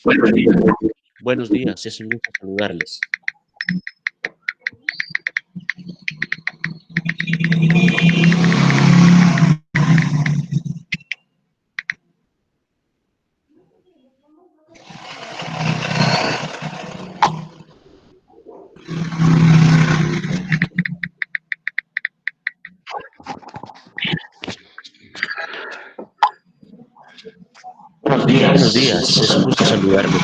Buenos días, es un gusto saludarles. Buenos días, es un gusto saludarles.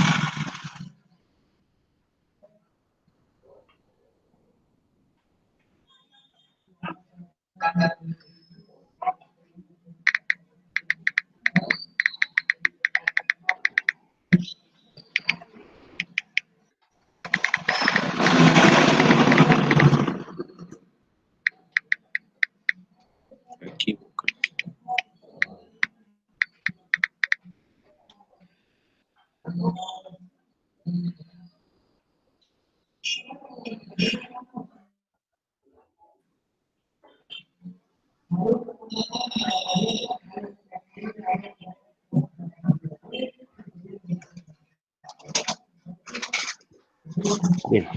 Bien,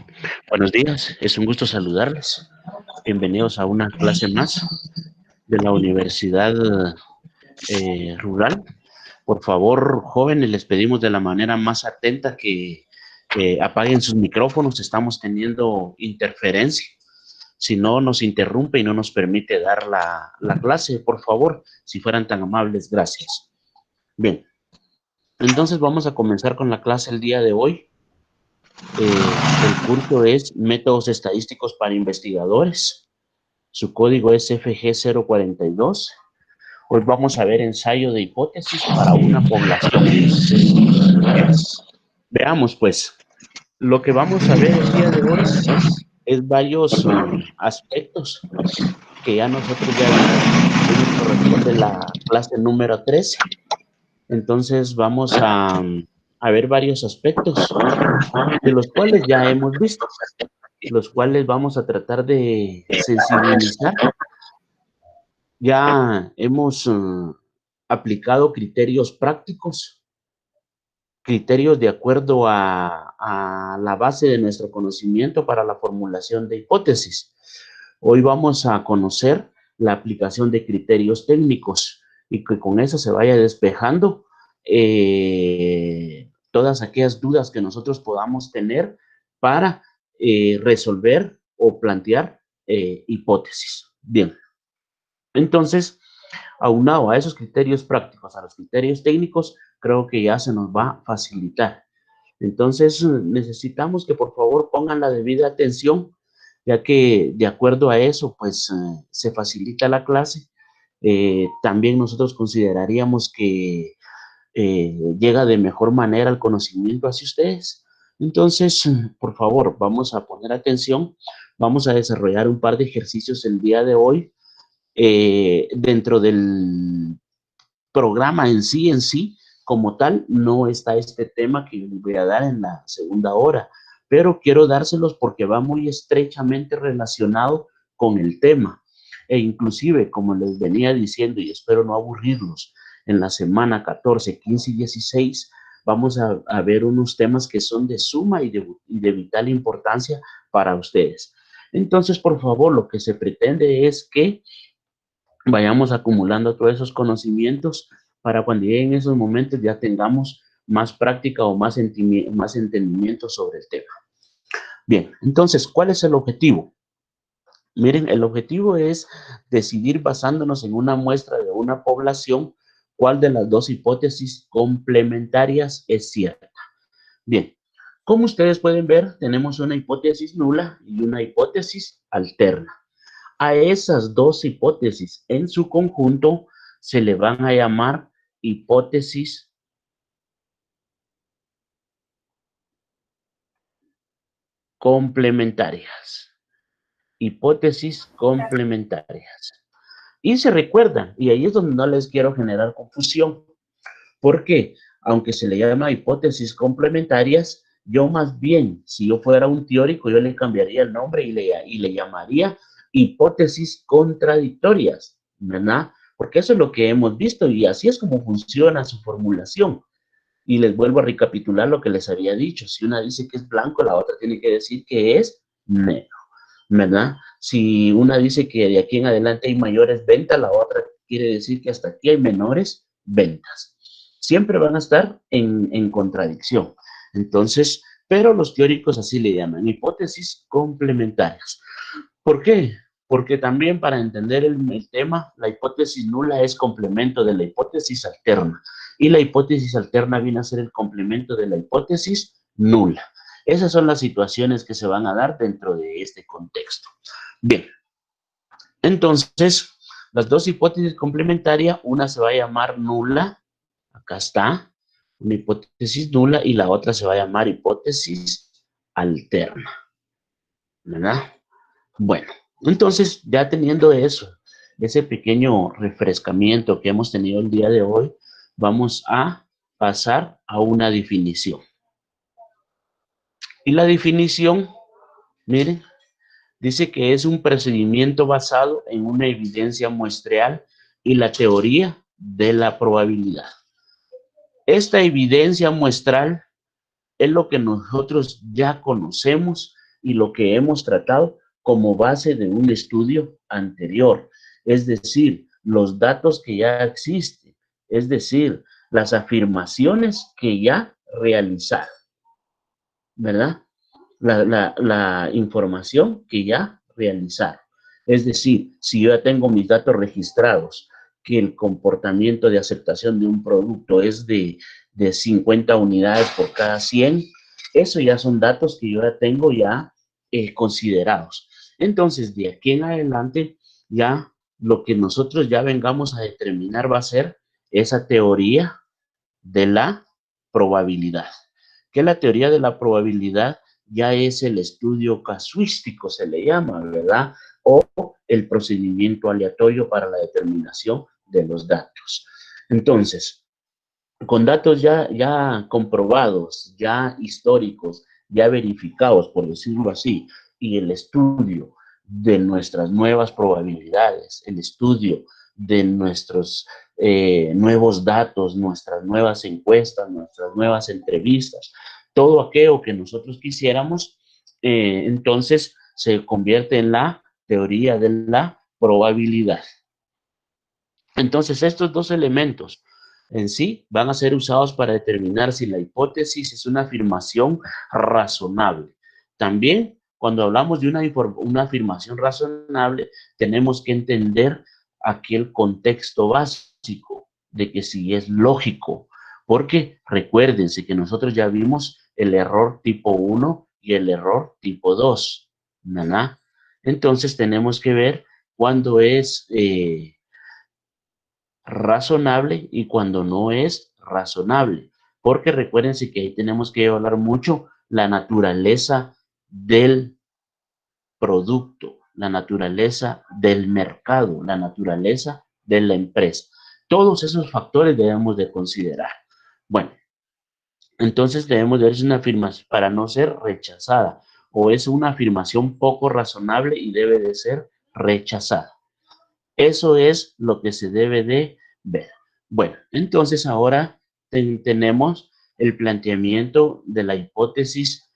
buenos días, es un gusto saludarles. Bienvenidos a una clase más de la Universidad Rural. Por favor, jóvenes, les pedimos de la manera más atenta que apaguen sus micrófonos. Estamos teniendo interferencia. Si no, nos interrumpe y no nos permite dar la clase. Por favor, si fueran tan amables, gracias. Bien, entonces vamos a comenzar con la clase el día de hoy. El curso es Métodos Estadísticos para Investigadores. Su código es FG042. Hoy vamos a ver ensayo de hipótesis para una población. Veamos, pues, lo que vamos a ver el día de hoy es varios aspectos que ya nosotros ya vimos. Hoy nos corresponde la clase número 13. Entonces vamos a ver varios aspectos de los cuales ya hemos visto, los cuales vamos a tratar de sensibilizar. Ya hemos aplicado criterios prácticos, criterios de acuerdo a la base de nuestro conocimiento para la formulación de hipótesis. Hoy vamos a conocer la aplicación de criterios técnicos y que con eso se vaya despejando todas aquellas dudas que nosotros podamos tener para resolver o plantear hipótesis. Bien, entonces, aunado a esos criterios prácticos, a los criterios técnicos, creo que ya se nos va a facilitar. Entonces, necesitamos que por favor pongan la debida atención, ya que de acuerdo a eso, pues se facilita la clase. También nosotros consideraríamos que llega de mejor manera el conocimiento hacia ustedes. Entonces, por favor, vamos a poner atención. Vamos a desarrollar un par de ejercicios el día de hoy. Dentro del programa en sí, como tal, no está este tema que les voy a dar en la segunda hora, pero quiero dárselos porque va muy estrechamente relacionado con el tema. E inclusive, como les venía diciendo, y espero no aburrirlos, en la semana 14, 15 y 16 vamos a ver unos temas que son de suma y de vital importancia para ustedes. Entonces, por favor, lo que se pretende es que vayamos acumulando todos esos conocimientos para cuando lleguen esos momentos ya tengamos más práctica o más entendimiento sobre el tema. Bien, entonces, ¿cuál es el objetivo? Miren, el objetivo es decidir basándonos en una muestra de una población cuál de las dos hipótesis complementarias es cierta. Bien, como ustedes pueden ver, tenemos una hipótesis nula y una hipótesis alterna. A esas dos hipótesis en su conjunto se le van a llamar hipótesis complementarias. Hipótesis complementarias. Y se recuerdan, y ahí es donde no les quiero generar confusión, porque aunque se le llama hipótesis complementarias, yo más bien, si yo fuera un teórico, yo le cambiaría el nombre y le llamaría hipótesis contradictorias, ¿verdad? Porque eso es lo que hemos visto y así es como funciona su formulación. Y les vuelvo a recapitular lo que les había dicho. Si una dice que es blanco, la otra tiene que decir que es negro, ¿verdad? Si una dice que de aquí en adelante hay mayores ventas, la otra quiere decir que hasta aquí hay menores ventas. Siempre van a estar en contradicción. Entonces, pero los teóricos así le llaman hipótesis complementarias. ¿Por qué? Porque también para entender el tema, la hipótesis nula es complemento de la hipótesis alterna y la hipótesis alterna viene a ser el complemento de la hipótesis nula. Esas son las situaciones que se van a dar dentro de este contexto. Bien, entonces, las dos hipótesis complementarias, una se va a llamar nula, acá está, una hipótesis nula, y la otra se va a llamar hipótesis alterna, ¿verdad? Bueno, entonces ya teniendo eso, ese pequeño refrescamiento que hemos tenido el día de hoy, vamos a pasar a una definición. Y la definición, miren, dice que es un procedimiento basado en una evidencia muestreal y la teoría de la probabilidad. Esta evidencia muestral es lo que nosotros ya conocemos y lo que hemos tratado como base de un estudio anterior, es decir, los datos que ya existen, es decir, las afirmaciones que ya realizaron, ¿verdad? La información que ya realizaron. Es decir, si yo ya tengo mis datos registrados, que el comportamiento de aceptación de un producto es de 50 unidades por cada 100, eso ya son datos que yo ya tengo ya considerados. Entonces, de aquí en adelante, ya lo que nosotros ya vengamos a determinar va a ser esa teoría de la probabilidad. Que la teoría de la probabilidad ya es el estudio casuístico, se le llama, ¿verdad? O el procedimiento aleatorio para la determinación de los datos. Entonces, con datos ya comprobados, ya históricos, ya verificados, por decirlo así, y el estudio de nuestras nuevas probabilidades, el estudio de nuestros nuevos datos, nuestras nuevas encuestas, nuestras nuevas entrevistas, todo aquello que nosotros quisiéramos, entonces se convierte en la teoría de la probabilidad. Entonces, estos dos elementos en sí van a ser usados para determinar si la hipótesis es una afirmación razonable. También, cuando hablamos de una afirmación razonable, tenemos que entender aquel contexto básico de que si es lógico, porque recuérdense que nosotros ya vimos el error tipo 1 y el error tipo 2, ¿verdad? Entonces, tenemos que ver cuándo es razonable y cuando no es razonable. Porque recuérdense que ahí tenemos que hablar mucho la naturaleza del producto, la naturaleza del mercado, la naturaleza de la empresa. Todos esos factores debemos de considerar. Bueno, entonces debemos de ver si es una afirmación para no ser rechazada o es una afirmación poco razonable y debe de ser rechazada. Eso es lo que se debe de ver. Bueno, entonces ahora tenemos el planteamiento de la hipótesis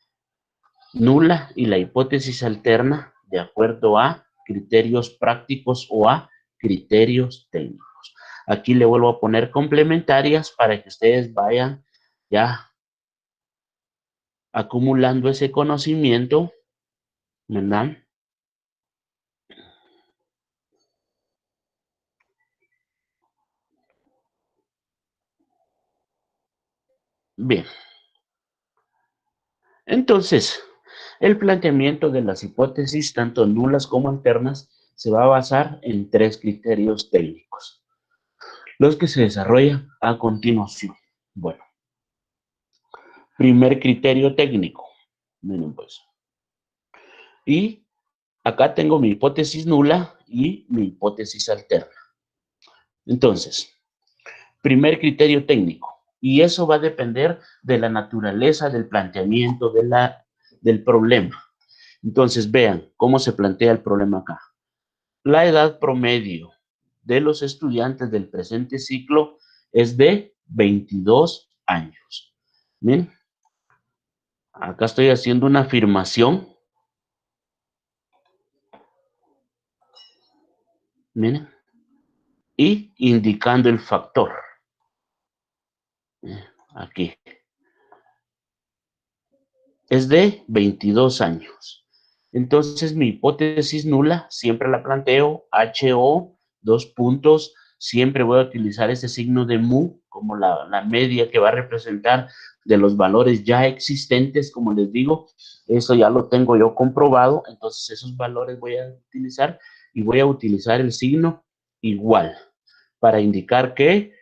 nula y la hipótesis alterna de acuerdo a criterios prácticos o a criterios técnicos. Aquí le vuelvo a poner complementarias para que ustedes vayan ya acumulando ese conocimiento, ¿verdad? Bien, entonces, el planteamiento de las hipótesis, tanto nulas como alternas, se va a basar en tres criterios técnicos, los que se desarrollan a continuación. Bueno, primer criterio técnico. Miren pues. Y acá tengo mi hipótesis nula y mi hipótesis alterna. Entonces, primer criterio técnico. Y eso va a depender de la naturaleza del planteamiento del problema. Entonces, vean cómo se plantea el problema acá. La edad promedio de los estudiantes del presente ciclo es de 22 años. Miren, acá estoy haciendo una afirmación. Miren, y indicando el factor. Aquí. Es de 22 años. Entonces, mi hipótesis nula siempre la planteo, HO, dos puntos, siempre voy a utilizar ese signo de mu como la media que va a representar de los valores ya existentes, como les digo, eso ya lo tengo yo comprobado, entonces esos valores voy a utilizar y voy a utilizar el signo igual para indicar que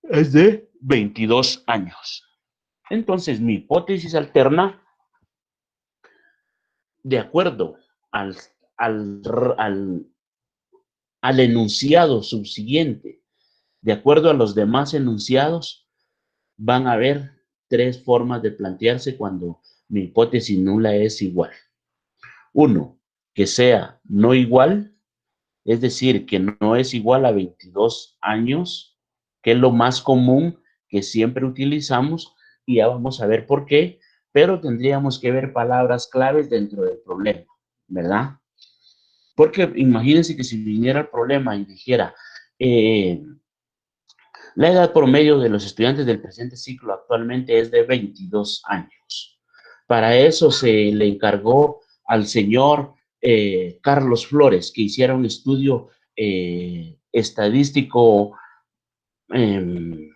es de 22 años. Entonces, mi hipótesis alterna, de acuerdo al, al, al, al enunciado subsiguiente, de acuerdo a los demás enunciados, van a haber tres formas de plantearse cuando mi hipótesis nula es igual. Uno, que sea no igual, es decir, que no es igual a 22 años, que es lo más común que siempre utilizamos, y ya vamos a ver por qué, pero tendríamos que ver palabras claves dentro del problema, ¿verdad? Porque imagínense que si viniera el problema y dijera, la edad promedio de los estudiantes del presente ciclo actualmente es de 22 años. Para eso se le encargó al señor Carlos Flores que hiciera un estudio estadístico eh,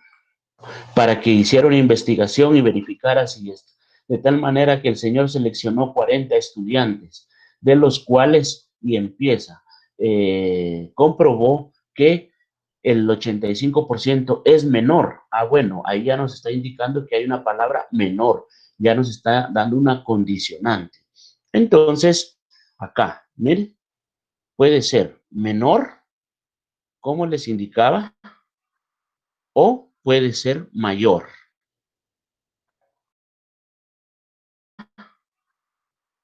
para que hiciera una investigación y verificara si es de tal manera que el señor seleccionó 40 estudiantes, de los cuales, y empieza, comprobó que el 85% es menor. Ah, bueno, ahí ya nos está indicando que hay una palabra menor, ya nos está dando una condicionante. Entonces, acá, miren, puede ser menor, como les indicaba, o puede ser mayor.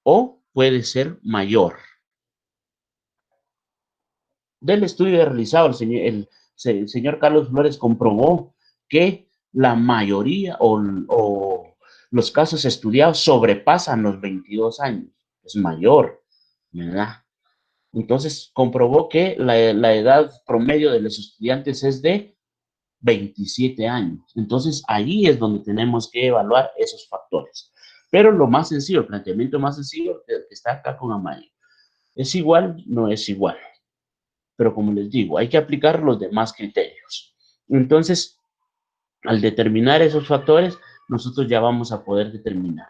O puede ser mayor. Del estudio realizado, el señor Carlos Flores comprobó que la mayoría o los casos estudiados sobrepasan los 22 años. Es mayor, ¿verdad? Entonces comprobó que la edad promedio de los estudiantes es de 27 años. Entonces ahí es donde tenemos que evaluar esos factores. Pero lo más sencillo, el planteamiento más sencillo que está acá con Amalia. ¿Es igual? No es igual. Pero como les digo, hay que aplicar los demás criterios. Entonces, al determinar esos factores, nosotros ya vamos a poder determinar.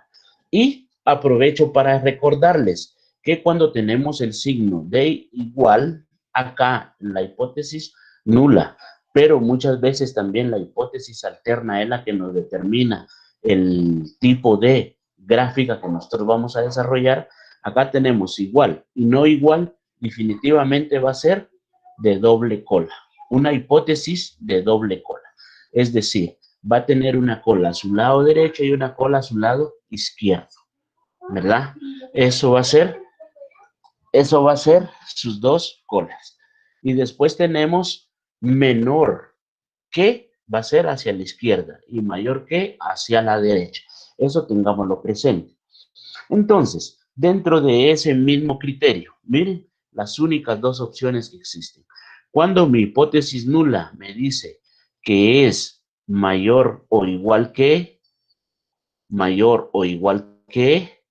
Y aprovecho para recordarles que cuando tenemos el signo de igual, acá la hipótesis nula, pero muchas veces también la hipótesis alterna es la que nos determina el tipo de gráfica que nosotros vamos a desarrollar. Acá tenemos igual y no igual, definitivamente va a ser de doble cola, una hipótesis de doble cola. Es decir, va a tener una cola a su lado derecho y una cola a su lado izquierdo, ¿verdad? Eso va a ser sus dos colas. Y después tenemos menor que va a ser hacia la izquierda y mayor que hacia la derecha. Eso tengámoslo presente. Entonces, dentro de ese mismo criterio, miren las únicas dos opciones que existen. Cuando mi hipótesis nula me dice que es mayor o igual que, mayor o igual que,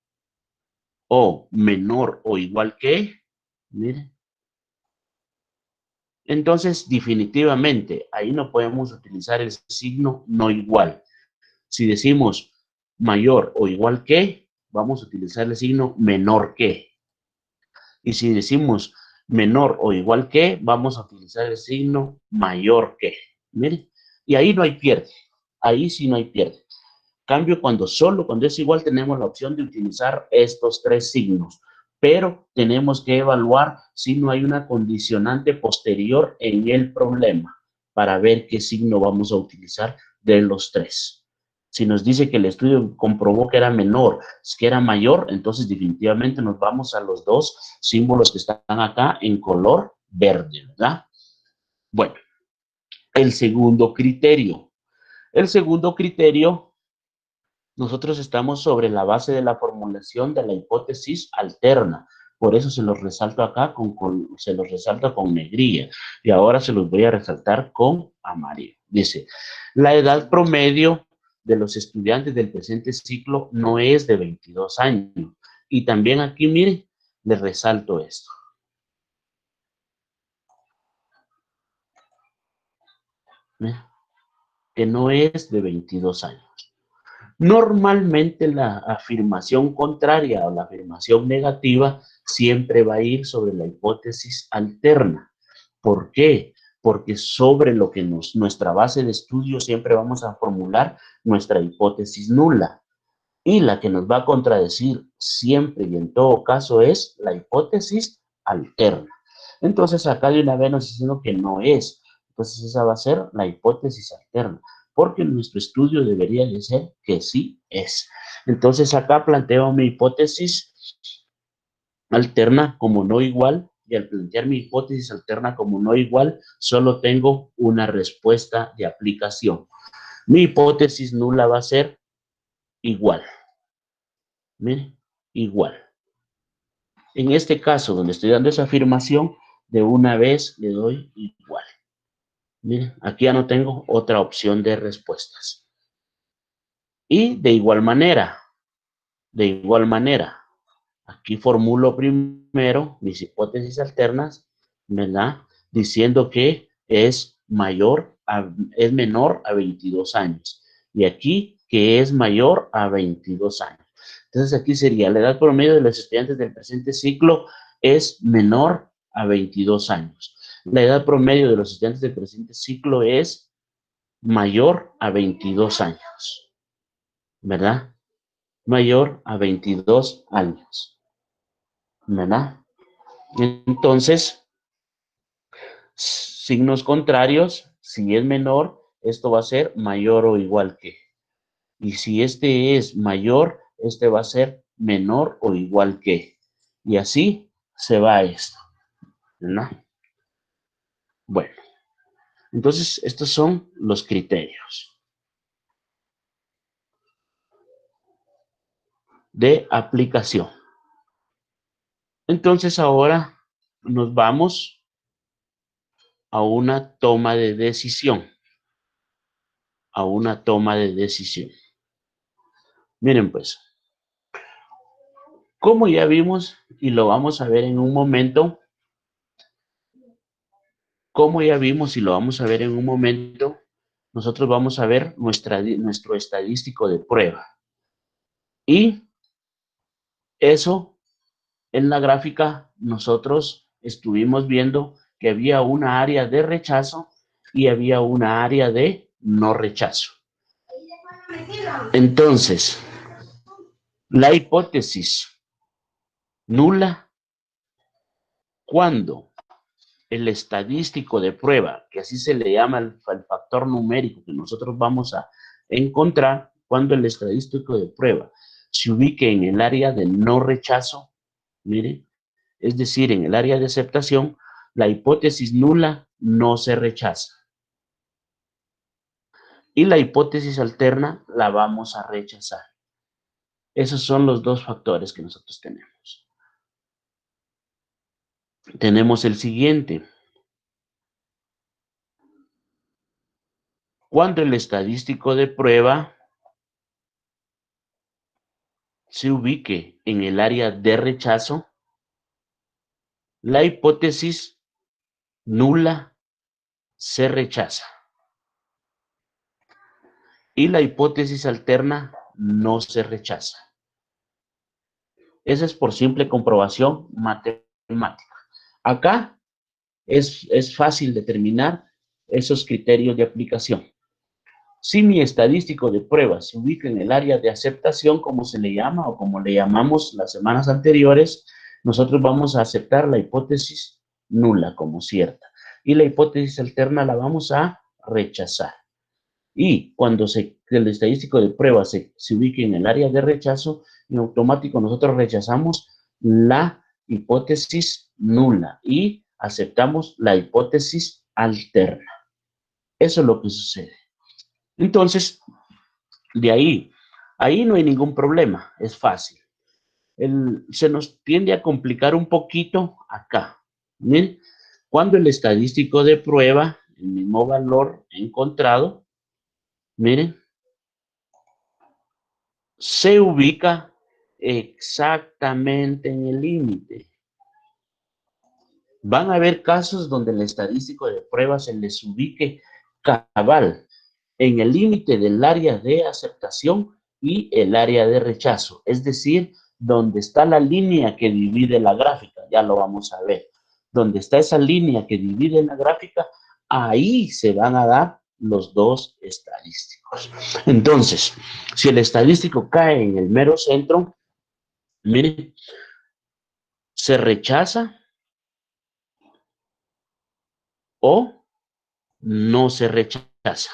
o menor o igual que, miren. Entonces, definitivamente, ahí no podemos utilizar el signo no igual. Si decimos mayor o igual que, vamos a utilizar el signo menor que. Y si decimos menor o igual que, vamos a utilizar el signo mayor que. Miren, y ahí no hay pierde. Ahí sí no hay pierde. Cambio cuando es igual, tenemos la opción de utilizar estos tres signos. Pero tenemos que evaluar si no hay una condicionante posterior en el problema para ver qué signo vamos a utilizar de los tres. Si nos dice que el estudio comprobó que era menor, que era mayor, entonces definitivamente nos vamos a los dos símbolos que están acá en color verde, ¿verdad? Bueno, el segundo criterio. El segundo criterio, nosotros estamos sobre la base de la formulación de la hipótesis alterna. Por eso se los resalto acá, se los resalto con negrilla. Y ahora se los voy a resaltar con amarillo. Dice, la edad promedio de los estudiantes del presente ciclo no es de 22 años. Y también aquí, miren, les resalto esto. Que no es de 22 años. Normalmente la afirmación contraria o la afirmación negativa siempre va a ir sobre la hipótesis alterna. ¿Por qué? Porque sobre lo que nuestra base de estudio siempre vamos a formular nuestra hipótesis nula. Y la que nos va a contradecir siempre y en todo caso es la hipótesis alterna. Entonces acá de una vez nos diciendo que no es. Entonces esa va a ser la hipótesis alterna, porque nuestro estudio debería de ser que sí es. Entonces acá planteo mi hipótesis alterna como no igual, y al plantear mi hipótesis alterna como no igual, solo tengo una respuesta de aplicación. Mi hipótesis nula va a ser igual. Miren, igual. En este caso, donde estoy dando esa afirmación, de una vez le doy igual. Miren, aquí ya no tengo otra opción de respuestas. Y de igual manera, aquí formulo primero mis hipótesis alternas, ¿verdad? Diciendo que es menor a 22 años. Y aquí que es mayor a 22 años. Entonces aquí sería la edad promedio de los estudiantes del presente ciclo es menor a 22 años. La edad promedio de los estudiantes del presente ciclo es mayor a 22 años, ¿verdad? Mayor a 22 años, ¿verdad? Entonces, signos contrarios, si es menor, esto va a ser mayor o igual que. Y si este es mayor, este va a ser menor o igual que. Y así se va esto, ¿no? Bueno, entonces estos son los criterios de aplicación. Entonces ahora nos vamos a una toma de decisión. A una toma de decisión. Miren pues, como ya vimos y lo vamos a ver en un momento, nosotros vamos a ver nuestro estadístico de prueba. Y eso, en la gráfica, nosotros estuvimos viendo que había una área de rechazo y había una área de no rechazo. Entonces, la hipótesis nula, cuando el estadístico de prueba, que así se le llama el factor numérico que nosotros vamos a encontrar, cuando el estadístico de prueba se ubique en el área de no rechazo, miren, es decir, en el área de aceptación, la hipótesis nula no se rechaza. Y la hipótesis alterna la vamos a rechazar. Esos son los dos factores que nosotros tenemos. Tenemos el siguiente. Cuando el estadístico de prueba se ubique en el área de rechazo, la hipótesis nula se rechaza y la hipótesis alterna no se rechaza. Esa es por simple comprobación matemática. Acá es fácil determinar esos criterios de aplicación. Si mi estadístico de prueba se ubica en el área de aceptación, como se le llama o como le llamamos las semanas anteriores, nosotros vamos a aceptar la hipótesis nula como cierta y la hipótesis alterna la vamos a rechazar. Y cuando el estadístico de prueba se ubique en el área de rechazo, en automático nosotros rechazamos la hipótesis nula y aceptamos la hipótesis alterna. Eso es lo que sucede. Entonces, de ahí no hay ningún problema, es fácil. Se nos tiende a complicar un poquito acá. ¿Bien? Cuando el estadístico de prueba, el mismo valor encontrado, miren, se ubica exactamente en el límite. Van a haber casos donde el estadístico de prueba se les ubique cabal en el límite del área de aceptación y el área de rechazo, es decir, donde está la línea que divide la gráfica, ya lo vamos a ver. Donde está esa línea que divide la gráfica, ahí se van a dar los dos estadísticos. Entonces, si el estadístico cae en el mero centro, miren, se rechaza o no se rechaza.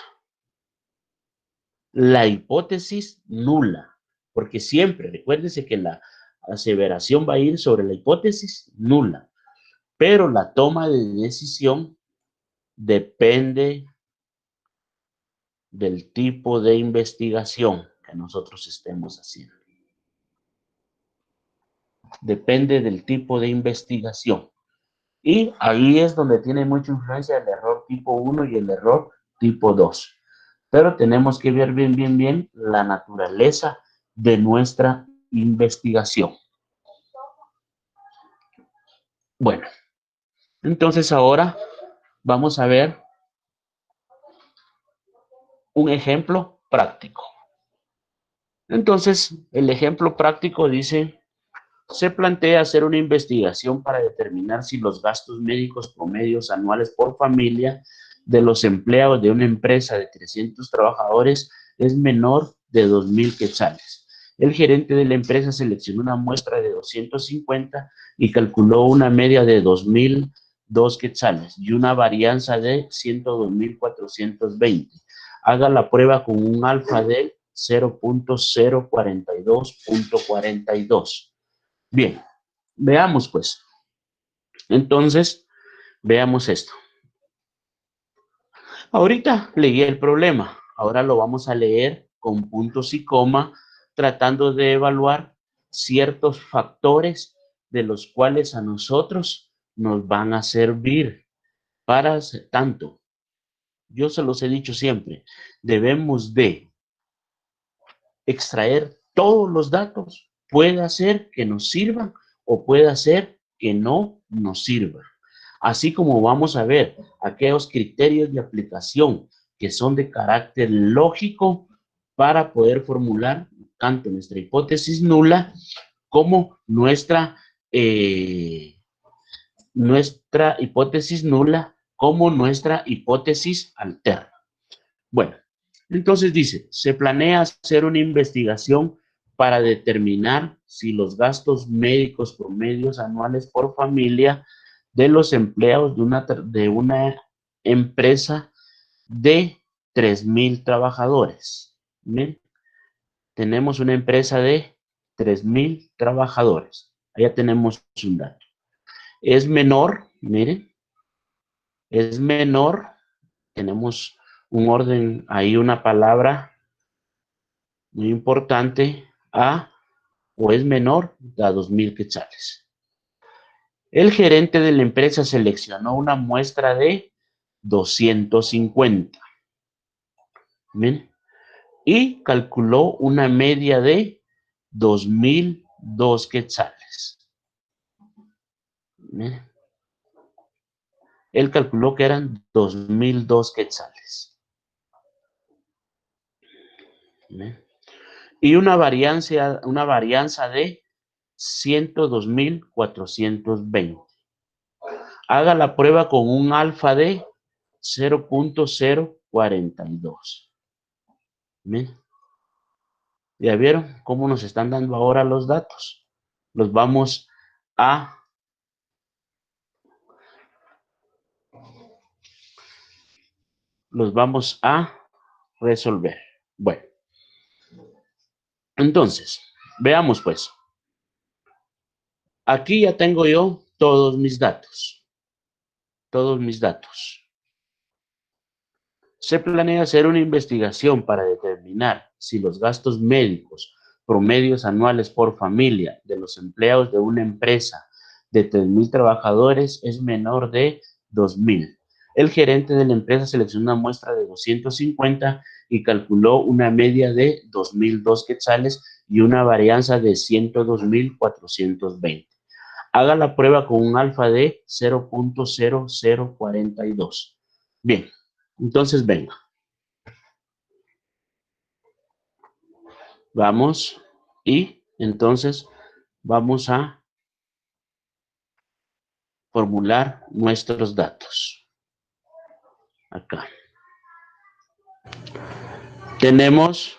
La hipótesis nula, porque siempre, recuérdense que la aseveración va a ir sobre la hipótesis nula, pero la toma de decisión depende del tipo de investigación que nosotros estemos haciendo. Depende del tipo de investigación. Y ahí es donde tiene mucha influencia el error tipo 1 y el error tipo 2. Pero tenemos que ver bien la naturaleza de nuestra investigación. Bueno, entonces ahora vamos a ver un ejemplo práctico. Entonces, el ejemplo práctico dice, se plantea hacer una investigación para determinar si los gastos médicos promedios anuales por familia de los empleados de una empresa de 300 trabajadores es menor de 2,000 quetzales. El gerente de la empresa seleccionó una muestra de 250 y calculó una media de 2,002 quetzales y una varianza de 102,420. Haga la prueba con un alfa de 0.042.42. Bien, veamos pues. Entonces, veamos esto. Ahorita leí el problema. Ahora lo vamos a leer con puntos y coma, tratando de evaluar ciertos factores de los cuales a nosotros nos van a servir para tanto. Yo se los he dicho siempre, debemos de extraer todos los datos. Puede ser que nos sirvan o puede ser que no nos sirvan. Así como vamos a ver aquellos criterios de aplicación que son de carácter lógico para poder formular tanto nuestra hipótesis nula como nuestra hipótesis nula como nuestra hipótesis alterna. Bueno, entonces dice, se planea hacer una investigación para determinar si los gastos médicos promedios anuales por familia de los empleados de una empresa de 3,000 trabajadores. ¿Bien? Tenemos una empresa de 3,000 trabajadores. Allá tenemos un dato. Es menor, miren, es menor, tenemos un orden, ahí una palabra muy importante, a o es menor a 2,000 quetzales. El gerente de la empresa seleccionó una muestra de 250. ¿Bien? Y calculó una media de 2,002 quetzales. ¿Bien? Él calculó que eran 2,002 quetzales. ¿Bien? Y una varianza de 102,420. Haga la prueba con un alfa de 0.042. ¿Bien? ¿Ya vieron cómo nos están dando ahora los datos? Los vamos a resolver. Bueno, entonces, veamos pues. Aquí ya tengo yo todos mis datos. Todos mis datos. Se planea hacer una investigación para determinar si los gastos médicos promedios anuales por familia de los empleados de una empresa de 3,000 trabajadores es menor de 2,000. El gerente de la empresa seleccionó una muestra de 250 y calculó una media de 2,002 quetzales y una varianza de 102,420. Haga la prueba con un alfa de 0.0042. Bien, entonces venga. Vamos y entonces vamos a formular nuestros datos. Acá. Tenemos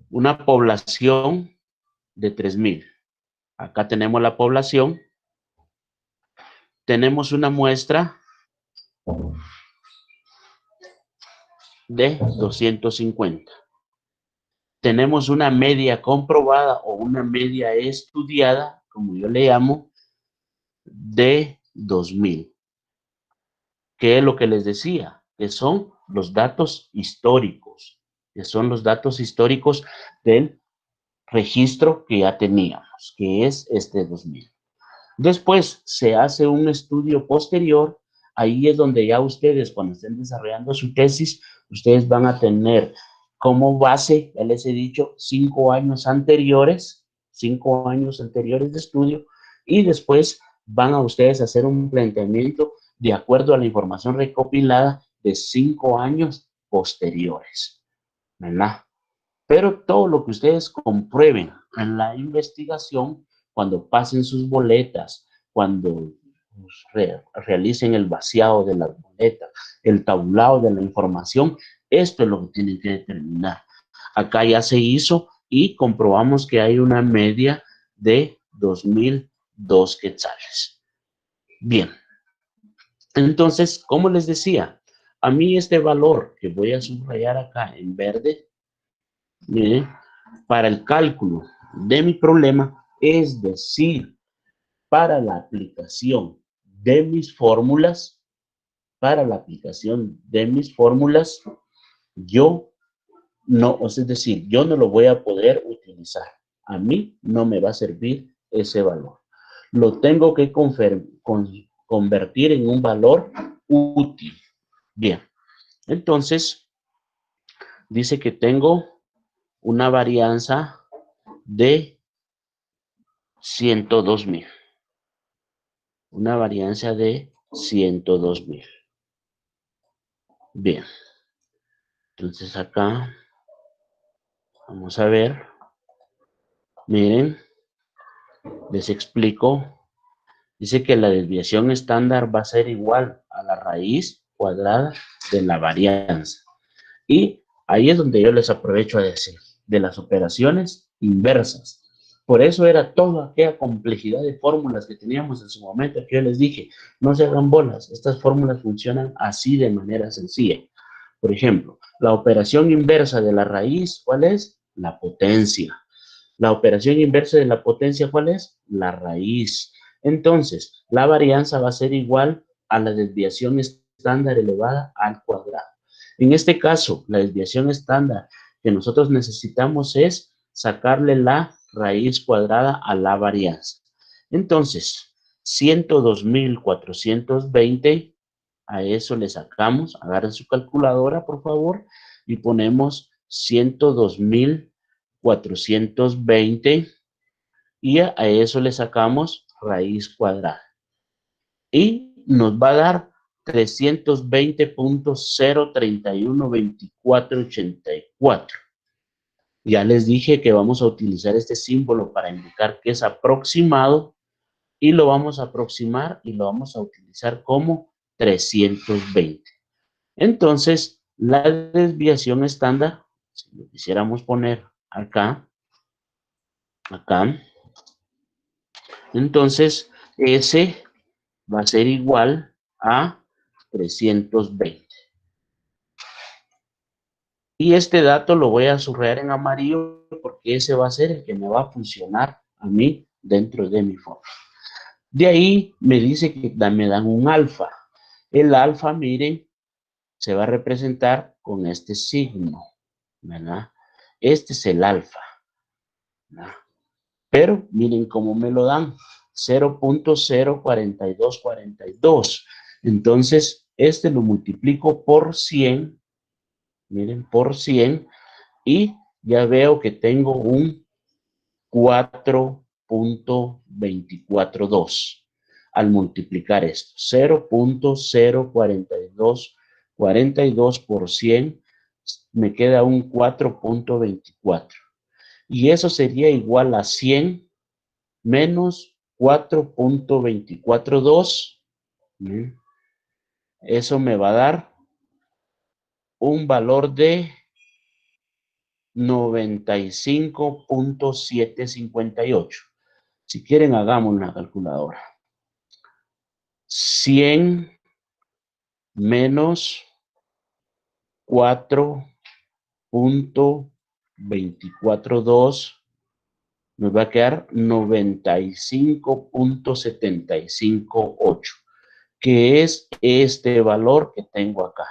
una población de 3,000. Acá tenemos la población. Tenemos una muestra de 250. Tenemos una media comprobada o una media estudiada, como yo le llamo, de 2,000. ¿Qué es lo que les decía? Que son los datos históricos, que son los datos históricos del registro que ya teníamos, que es este 2,000. Después se hace un estudio posterior, ahí es donde ya ustedes, cuando estén desarrollando su tesis, ustedes van a tener como base, ya les he dicho, 5 años anteriores, 5 años anteriores de estudio, y después van a ustedes a hacer un planteamiento de acuerdo a la información recopilada de 5 años posteriores, ¿verdad? Pero todo lo que ustedes comprueben en la investigación, cuando pasen sus boletas, cuando realicen el vaciado de las boletas, el tablado de la información, esto es lo que tienen que determinar. Acá ya se hizo y comprobamos que hay una media de 2,002 quetzales. Bien, entonces, como les decía, a mí este valor que voy a subrayar acá en verde, miren, para el cálculo de mi problema, es decir, para la aplicación de mis fórmulas, yo no, es decir, yo no lo voy a poder utilizar. A mí no me va a servir ese valor. Lo tengo que convertir en un valor útil. Bien, entonces dice que tengo una varianza de 102,000. Una varianza de 102,000. Bien. Entonces acá vamos a ver. Miren, les explico. Dice que la desviación estándar va a ser igual a la raíz cuadrada de la varianza. Y ahí es donde yo les aprovecho a decir de las operaciones inversas. Por eso era toda aquella complejidad de fórmulas que teníamos en su momento, que yo les dije, no se hagan bolas, estas fórmulas funcionan así de manera sencilla. Por ejemplo, la operación inversa de la raíz, ¿cuál es? La potencia. La operación inversa de la potencia, ¿cuál es? La raíz. Entonces, la varianza va a ser igual a la desviación estándar elevada al cuadrado. En este caso, la desviación estándar que nosotros necesitamos es sacarle la raíz cuadrada a la varianza. Entonces, 102,420, a eso le sacamos, agarren su calculadora, por favor, y ponemos 102,420 y a eso le sacamos raíz cuadrada. Y nos va a dar 320.0312484. Ya les dije que vamos a utilizar este símbolo para indicar que es aproximado y lo vamos a aproximar y lo vamos a utilizar como 320. Entonces, la desviación estándar, si lo quisiéramos poner acá, entonces ese va a ser igual a 320. Y este dato lo voy a subrayar en amarillo porque ese va a ser el que me va a funcionar a mí dentro de mi fórmula. De ahí me dice que me dan un alfa. El alfa, miren, se va a representar con este signo, ¿verdad? Este es el alfa, ¿verdad? Pero miren cómo me lo dan, 0.04242. Entonces, este lo multiplico por 100, miren, por 100, y ya veo que tengo un 4.242 al multiplicar esto. 0.04242 por 100 me queda un 4.24. Y eso sería igual a 100 menos 4.242. Eso me va a dar un valor de 95.758. Si quieren, hagamos una calculadora. 100 menos 4.242 nos va a quedar 95.758, que es este valor que tengo acá.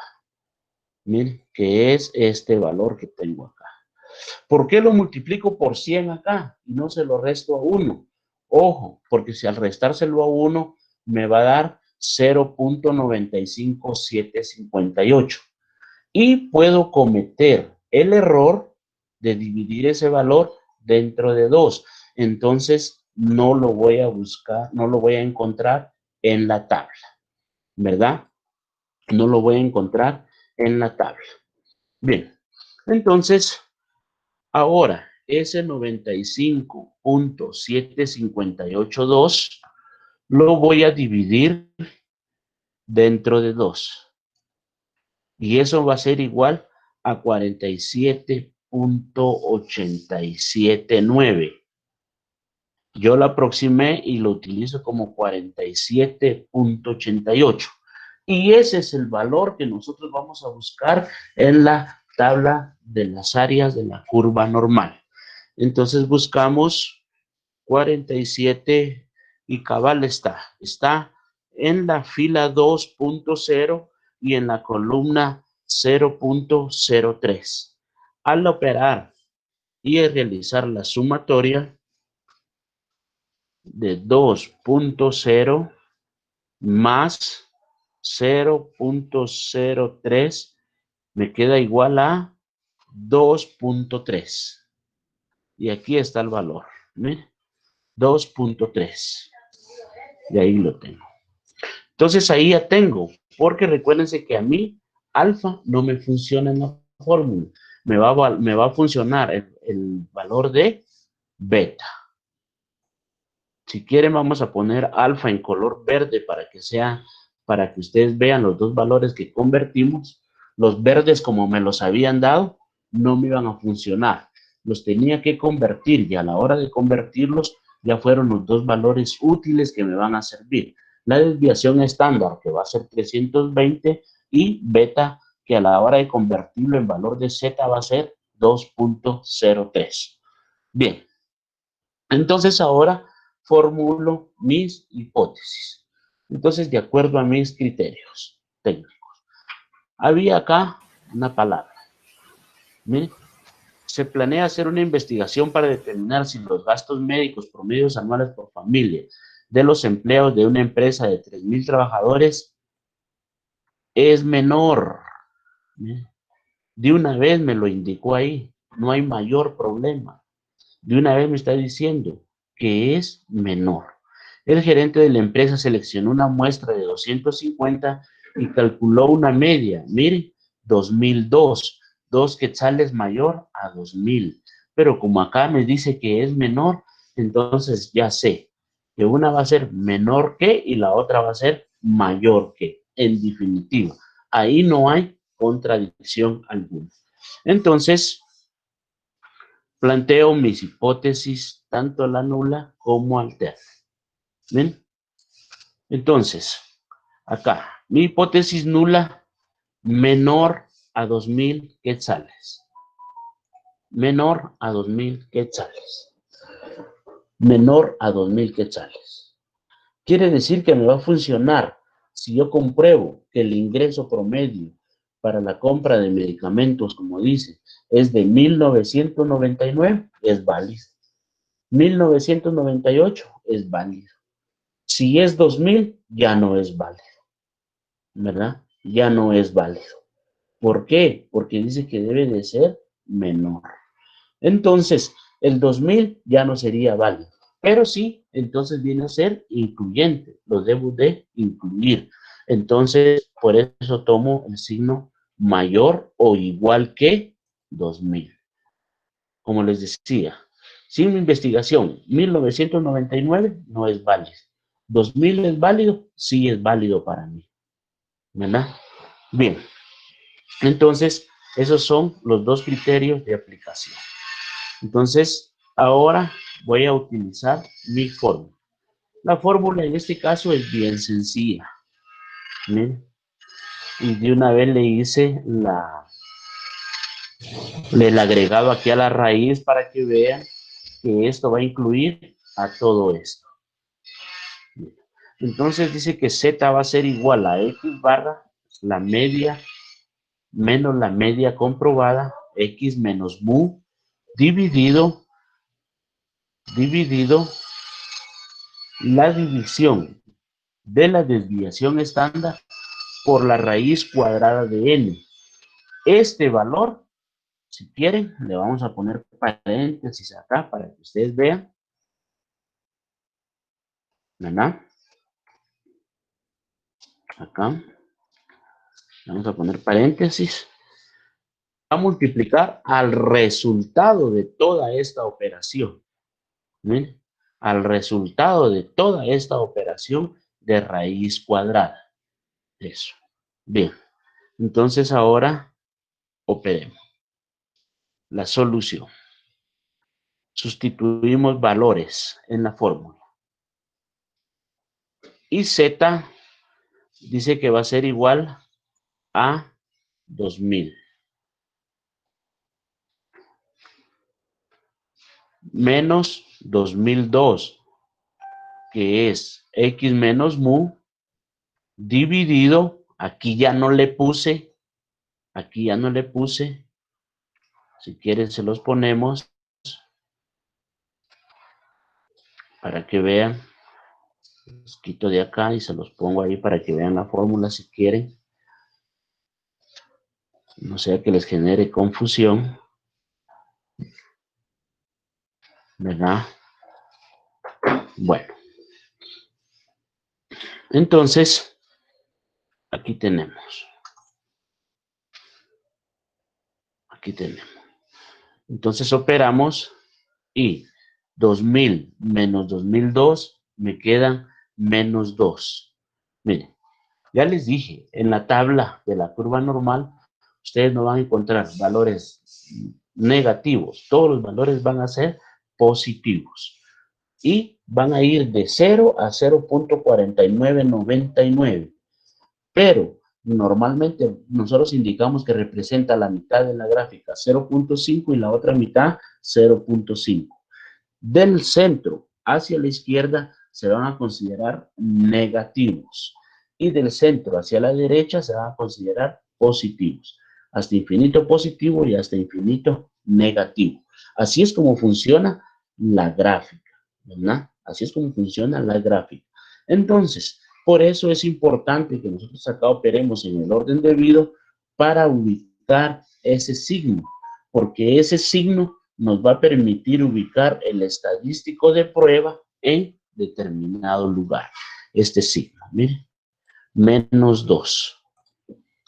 Miren, que es este valor que tengo acá. ¿Por qué lo multiplico por 100 acá y no se lo resto a 1? Ojo, porque si al restárselo a 1 me va a dar 0.95758. Y puedo cometer el error de dividir ese valor dentro de 2. Entonces no lo voy a buscar, no lo voy a encontrar en la tabla, ¿verdad? No lo voy a encontrar en la tabla. Bien, entonces ahora, ese 95.7582 lo voy a dividir dentro de 2. Y eso va a ser igual a 47.879. Yo lo aproximé y lo utilizo como 47.88. Y ese es el valor que nosotros vamos a buscar en la tabla de las áreas de la curva normal. Entonces buscamos 47 y cabal está en la fila 2.0 y en la columna 0.03. Al operar y realizar la sumatoria de 2.0 más 0.03 me queda igual a 2.3. Y aquí está el valor. ¿Ven? 2.3. Y ahí lo tengo. Entonces ahí ya tengo, porque recuérdense que a mí alfa no me funciona en la fórmula. Me va a funcionar el valor de beta. Si quieren vamos a poner alfa en color verde para que ustedes vean los dos valores que convertimos. Los verdes, como me los habían dado, no me iban a funcionar. Los tenía que convertir y a la hora de convertirlos ya fueron los dos valores útiles que me van a servir. La desviación estándar, que va a ser 320, y beta, que a la hora de convertirlo en valor de z va a ser 2.03. Bien, entonces ahora formulo mis hipótesis. Entonces, de acuerdo a mis criterios técnicos. Había acá una palabra. Miren, se planea hacer una investigación para determinar si los gastos médicos promedios anuales por familia de los empleados de una empresa de 3,000 trabajadores es menor. De una vez me lo indicó ahí, no hay mayor problema. De una vez me está diciendo que es menor. El gerente de la empresa seleccionó una muestra de 250 y calculó una media. Mire, 2002, 2 quetzales mayor a 2000. Pero como acá me dice que es menor, entonces ya sé que una va a ser menor que y la otra va a ser mayor que. En definitiva, ahí no hay contradicción alguna. Entonces, planteo mis hipótesis, tanto la nula como alterna. ¿Ven? Entonces, acá, mi hipótesis nula, menor a 2,000 quetzales. Menor a 2,000 quetzales. Menor a 2,000 quetzales. Quiere decir que me va a funcionar si yo compruebo que el ingreso promedio para la compra de medicamentos, como dice, es de 1999, es válido. 1998 es válido. Si es 2000, ya no es válido, ¿verdad? Ya no es válido. ¿Por qué? Porque dice que debe de ser menor. Entonces, el 2000 ya no sería válido, pero sí, entonces viene a ser incluyente, lo debo de incluir. Entonces, por eso tomo el signo mayor o igual que 2000. Como les decía, sin investigación, 1999 no es válido. 2000 es válido, sí es válido para mí, ¿verdad? Bien, entonces, esos son los dos criterios de aplicación. Entonces, ahora voy a utilizar mi fórmula. La fórmula en este caso es bien sencilla. ¿Miren? Y de una vez le hice el agregado aquí a la raíz para que vean que esto va a incluir a todo esto. Entonces dice que Z va a ser igual a X barra la media menos la media comprobada, X menos mu, dividido la división de la desviación estándar por la raíz cuadrada de n. Este valor, si quieren, le vamos a poner paréntesis acá para que ustedes vean. ¿Verdad? Acá. Vamos a poner paréntesis. Va a multiplicar al resultado de toda esta operación. ¿Ven? Al resultado de toda esta operación de raíz cuadrada. Eso. Bien. Entonces ahora operemos. La solución. Sustituimos valores en la fórmula. Y Z dice que va a ser igual a 2000. Menos 2002, que es X menos mu, dividido, aquí ya no le puse, si quieren se los ponemos, para que vean, los quito de acá y se los pongo ahí para que vean la fórmula si quieren, no sea que les genere confusión, ¿verdad? Bueno, entonces, aquí tenemos, entonces operamos y 2000 menos 2002 me quedan menos 2. Miren, ya les dije, en la tabla de la curva normal, ustedes no van a encontrar valores negativos. Todos los valores van a ser positivos. Y van a ir de 0 a 0.4999. Pero normalmente nosotros indicamos que representa la mitad de la gráfica 0.5 y la otra mitad 0.5. Del centro hacia la izquierda se van a considerar negativos y del centro hacia la derecha se van a considerar positivos. Hasta infinito positivo y hasta infinito negativo. Así es como funciona la gráfica, ¿verdad? Así es como funciona la gráfica. Entonces, por eso es importante que nosotros acá operemos en el orden debido para ubicar ese signo, porque ese signo nos va a permitir ubicar el estadístico de prueba en determinado lugar. Este signo, miren, menos 2.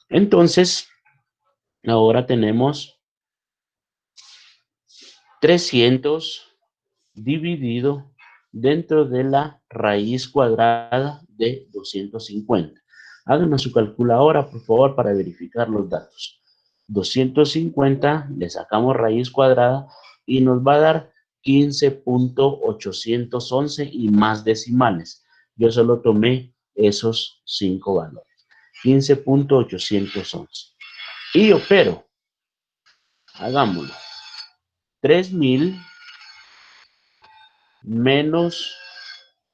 Entonces, ahora tenemos 300 dividido dentro de la raíz cuadrada de 250. Háganme su calculadora, por favor, para verificar los datos. 250, le sacamos raíz cuadrada y nos va a dar 15.811 y más decimales. Yo solo tomé esos 5 valores. 15.811. Y opero. Hagámoslo. 3000 menos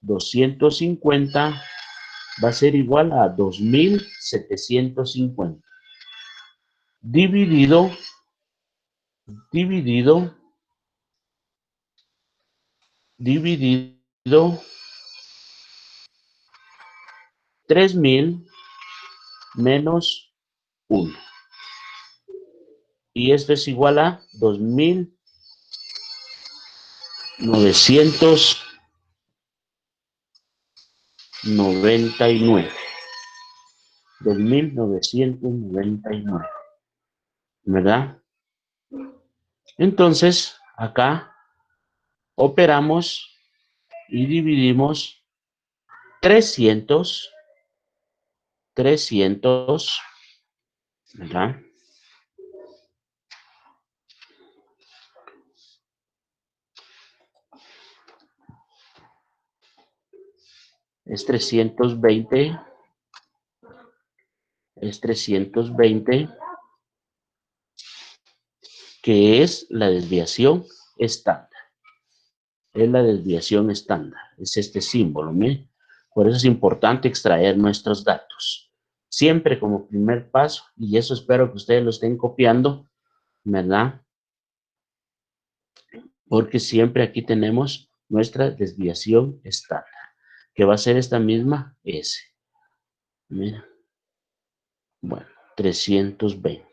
250 va a ser igual a 2750. dividido 3000 menos 1. Y esto es igual a 2999. 2999. ¿Verdad? Entonces, acá operamos y dividimos 300, ¿verdad? Es 320, que es la desviación estándar. Es la desviación estándar, es este símbolo, ¿me? Por eso es importante extraer nuestros datos. Siempre como primer paso, y eso espero que ustedes lo estén copiando, ¿verdad? Porque siempre aquí tenemos nuestra desviación estándar, que va a ser esta misma S. Mira. Bueno, 320.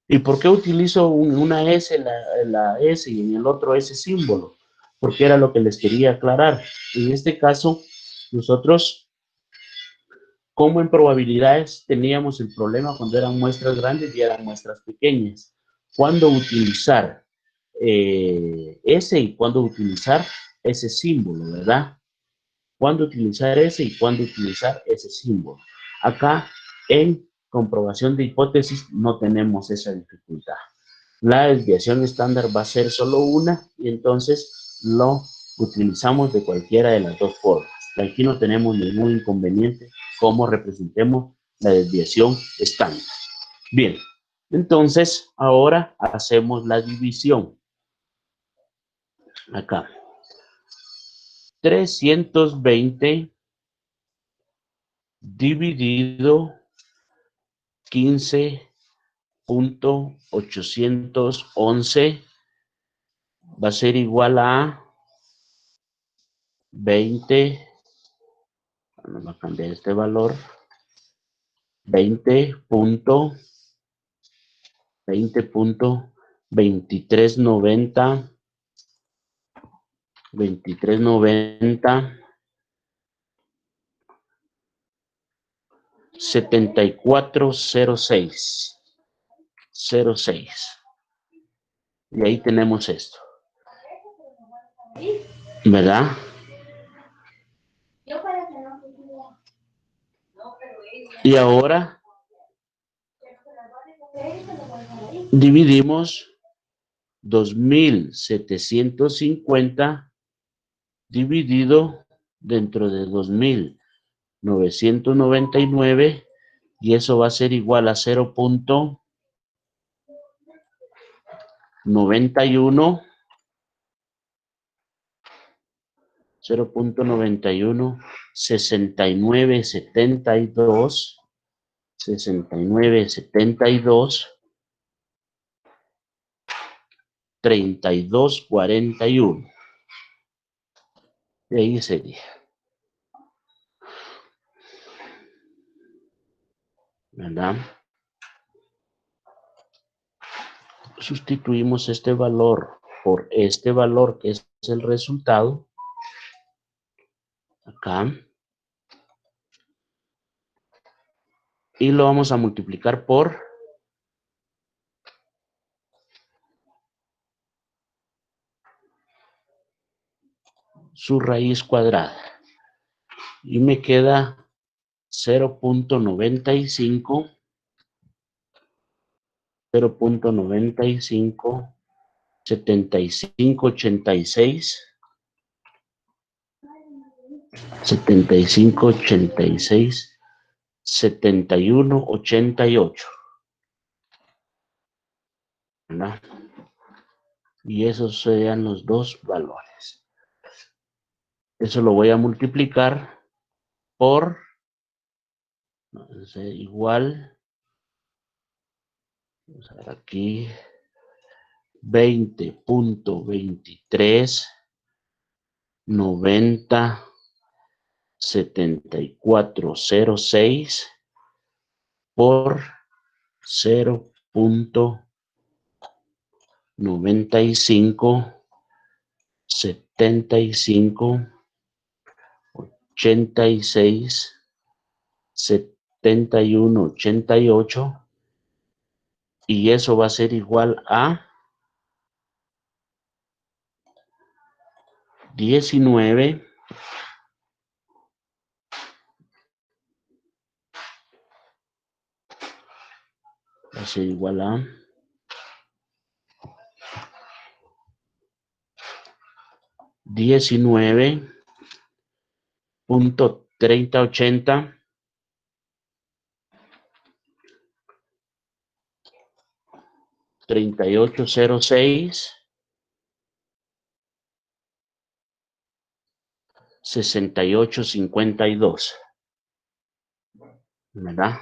¿Y por qué utilizo una S en la S y en el otro ese símbolo? Porque era lo que les quería aclarar. En este caso, nosotros, como en probabilidades, teníamos el problema cuando eran muestras grandes y eran muestras pequeñas. ¿Cuándo utilizar ese y cuándo utilizar ese símbolo, verdad? ¿Cuándo utilizar ese y cuándo utilizar ese símbolo? Acá, en comprobación de hipótesis, no tenemos esa dificultad. La desviación estándar va a ser solo una y entonces lo utilizamos de cualquiera de las dos formas. Aquí no tenemos ningún inconveniente como representemos la desviación estándar. Bien, entonces ahora hacemos la división. Acá. 320 dividido 15.811 va a ser igual a 20. Vamos a cambiar este valor. 20.2390 7406 06. Y ahí tenemos esto, ¿verdad? Y ahora dividimos 2750 dividido dentro de 2999 y eso va a ser igual a 0.91 6972 3241. Y ahí sería. ¿Verdad? Sustituimos este valor por este valor que es el resultado. Acá. Y lo vamos a multiplicar por su raíz cuadrada. Y me queda 0.95 7586 7188, ¿verdad? Y esos serían los dos valores. Eso lo voy a multiplicar por igual Vamos a ver aquí. 20.23 90 7406 por 0.95 75 86 71 88 y eso va a ser igual a 19 va a ser igual a 19.3080 3806 6852, ¿verdad?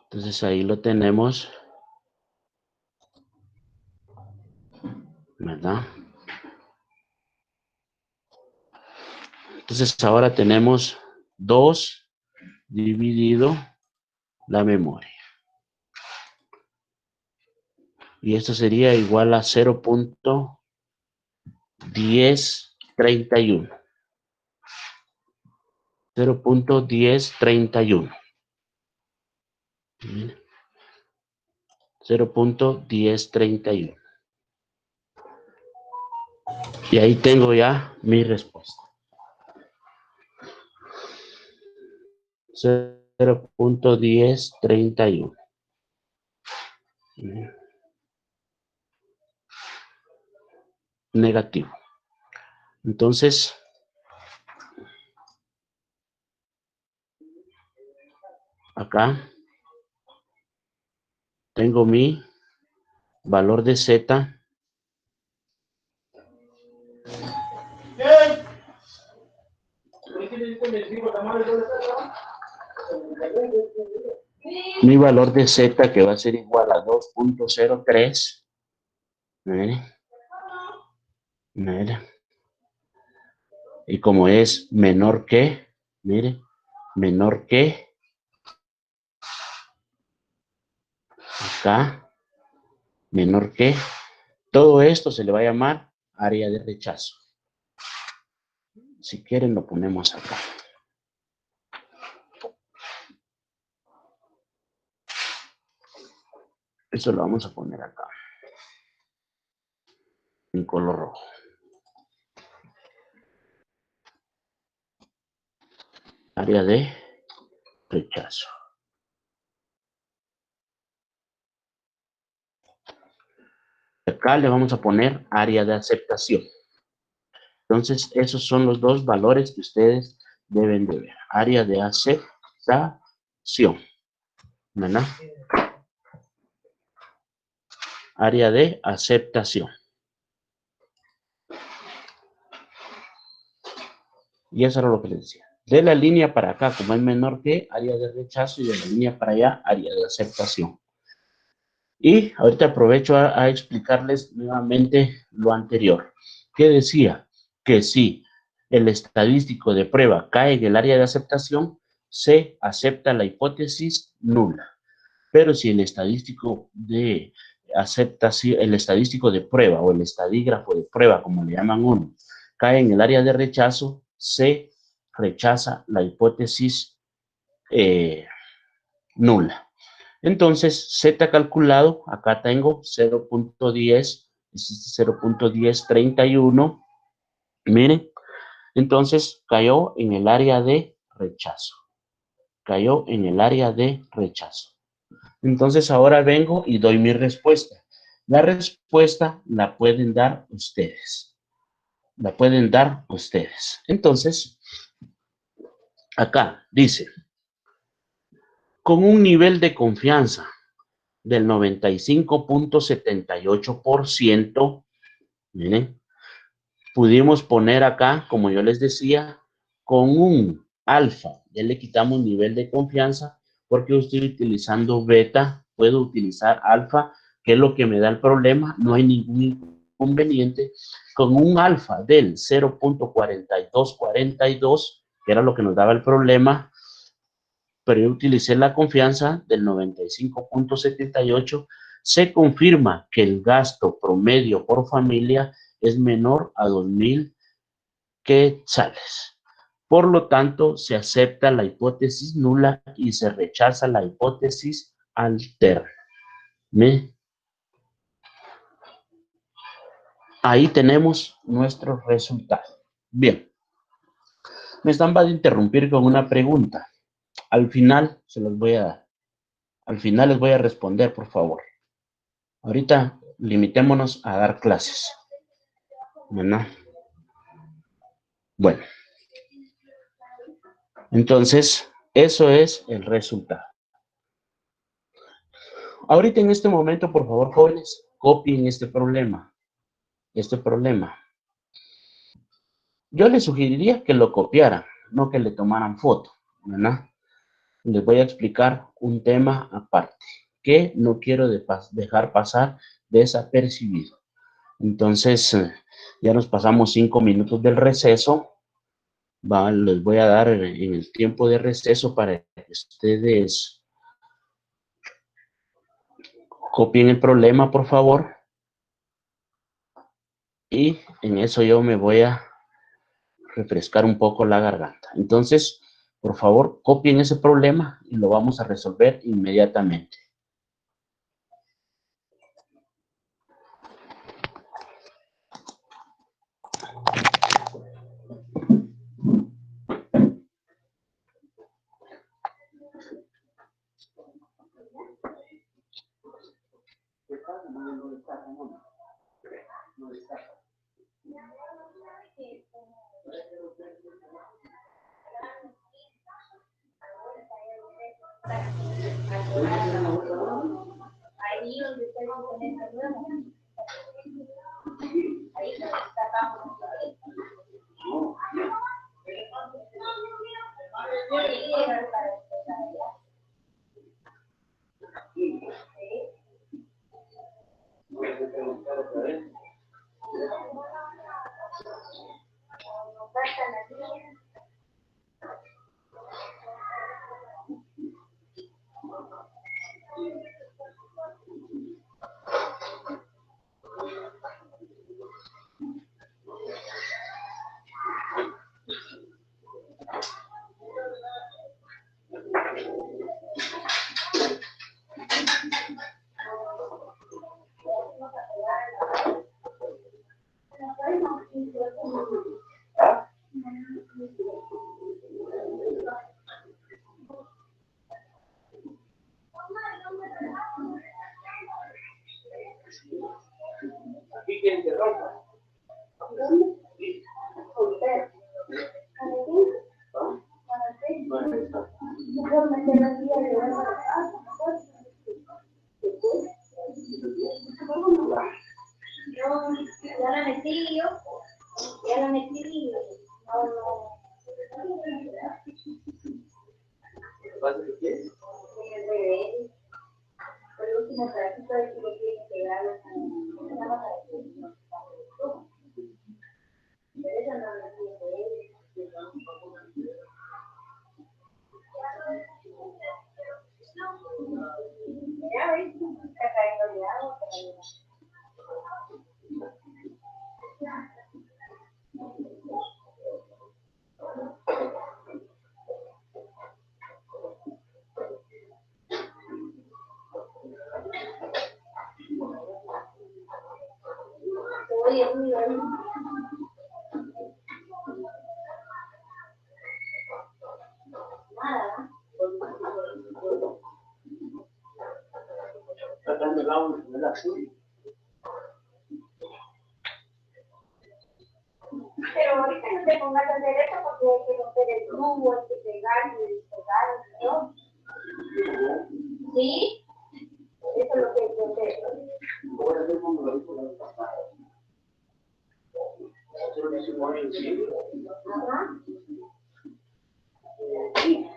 Entonces ahí lo tenemos, ¿verdad? Entonces ahora tenemos 2 dividido la memoria. Y esto sería igual a 0.1031. 0.1031. 0.1031. Y ahí tengo ya mi respuesta. 0.1031. Negativo. Entonces, acá tengo mi valor de Z. Mi valor de Z que va a ser igual a 2.03. Mire. Y como es menor que, mire, menor que, acá, menor que, todo esto se le va a llamar área de rechazo. Si quieren lo ponemos acá. Eso lo vamos a poner acá. En color rojo. Área de rechazo. Acá le vamos a poner área de aceptación. Entonces, esos son los dos valores que ustedes deben de ver. Área de aceptación. ¿Verdad? Área de aceptación. Y eso era lo que les decía. De la línea para acá, como es menor que, área de rechazo, y de la línea para allá, área de aceptación. Y ahorita aprovecho a explicarles nuevamente lo anterior. Que decía que si el estadístico de prueba cae en el área de aceptación, se acepta la hipótesis nula. Pero si el estadístico de aceptación, el estadístico de prueba o el estadígrafo de prueba, como le llaman uno, cae en el área de rechazo, se rechaza la hipótesis nula. Entonces, Z calculado, acá tengo 0.10, es 0.1031. Miren, entonces cayó en el área de rechazo. Cayó en el área de rechazo. Entonces ahora vengo y doy mi respuesta. La respuesta la pueden dar ustedes. La pueden dar ustedes. Entonces, acá dice, con un nivel de confianza del 95.78%, miren, pudimos poner acá, como yo les decía, con un alfa, ya le quitamos nivel de confianza, porque estoy utilizando beta, puedo utilizar alfa, que es lo que me da el problema. No hay ningún inconveniente con un alfa del 0.4242, que era lo que nos daba el problema, pero yo utilicé la confianza del 95.78. Se confirma que el gasto promedio por familia es menor a 2,000 quetzales. Por lo tanto, se acepta la hipótesis nula y se rechaza la hipótesis alterna. Ahí tenemos nuestro resultado. Bien, me están a interrumpir con una pregunta. Al final se los voy a dar. Al final les voy a responder, por favor. Ahorita limitémonos a dar clases. ¿Verdad? Bueno. Entonces, eso es el resultado. Ahorita en este momento, por favor, jóvenes, copien este problema. Yo les sugeriría que lo copiaran, no que le tomaran foto, ¿verdad? Les voy a explicar un tema aparte que no quiero dejar pasar desapercibido. Entonces, ya nos pasamos 5 minutos del receso. Les voy a dar en el tiempo de receso para que ustedes copien el problema, por favor. Y en eso yo me voy a refrescar un poco la garganta. Entonces, por favor, copien ese problema y lo vamos a resolver inmediatamente. Ahí donde ustedes ponen el nuevo. Ahí tapamos. Aquí quieren que rompa. Ya la metí yo. ¿Qué pasa que quieres? El último pedacito de que lo tiene que dar ya ves, está cayendo de agua. Tratando el agua de la azul. Pero ahorita no te pongas a hacer eso porque hay que romper el tubo, hay que pegar y despegar, ¿no? ¿Sí? Eso es lo que hay que hacer. Voy a hacer como lo hizo la vez pasada. Nosotros lo hicimos en el cielo. Ajá. Sí.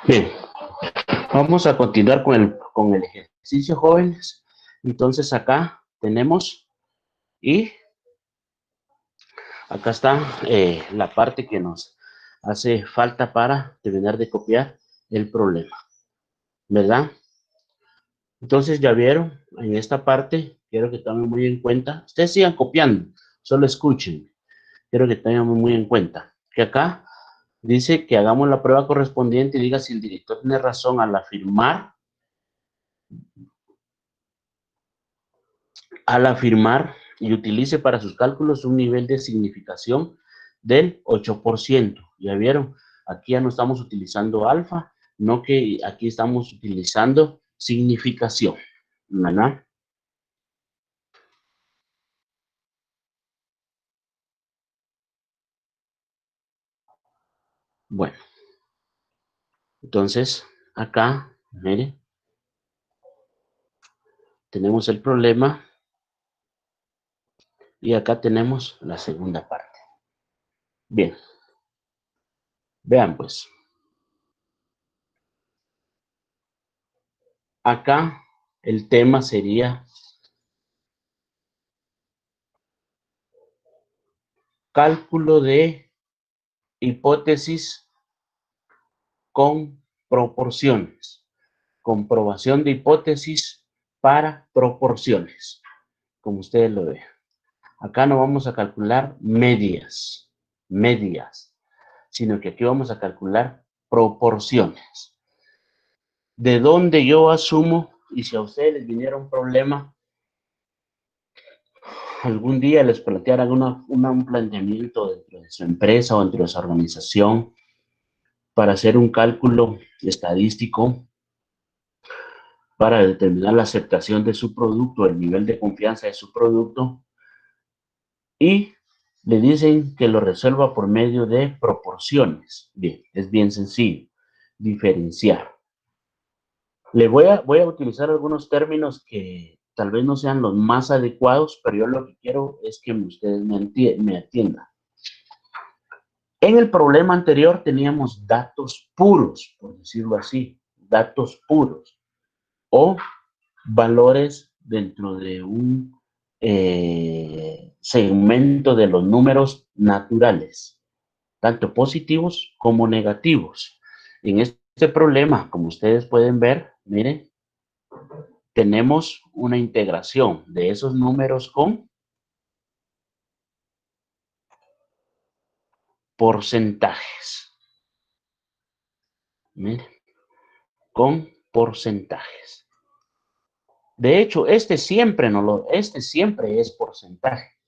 Bien, vamos a continuar con el ejercicio, jóvenes. Entonces acá tenemos y acá está la parte que nos hace falta para terminar de copiar el problema, ¿verdad? Entonces ya vieron, en esta parte, quiero que tomen muy en cuenta, ustedes sigan copiando, solo escuchen, quiero que tengan muy en cuenta, que acá dice que hagamos la prueba correspondiente y diga si el director tiene razón al afirmar y utilice para sus cálculos un nivel de significación del 8%. ¿Ya vieron? Aquí ya no estamos utilizando alfa, no que aquí estamos utilizando significación, ¿verdad? Bueno, entonces acá, mire, tenemos el problema y acá tenemos la segunda parte. Bien, vean pues. Acá el tema sería cálculo de hipótesis con proporciones. Comprobación de hipótesis para proporciones, como ustedes lo ven. Acá no vamos a calcular medias, sino que aquí vamos a calcular proporciones. De donde yo asumo, y si a ustedes les viniera un problema, algún día les plantearan un planteamiento dentro de su empresa o dentro de su organización para hacer un cálculo estadístico para determinar la aceptación de su producto, el nivel de confianza de su producto, y le dicen que lo resuelva por medio de proporciones. Bien, es bien sencillo, diferenciar. Voy a utilizar algunos términos que tal vez no sean los más adecuados, pero yo lo que quiero es que ustedes me atiendan. En el problema anterior teníamos datos puros, por decirlo así, datos puros, o valores dentro de un segmento de los números naturales, tanto positivos como negativos. En este problema, como ustedes pueden ver, miren, tenemos una integración de esos números con porcentajes. Miren, con porcentajes. De hecho, este siempre es porcentaje,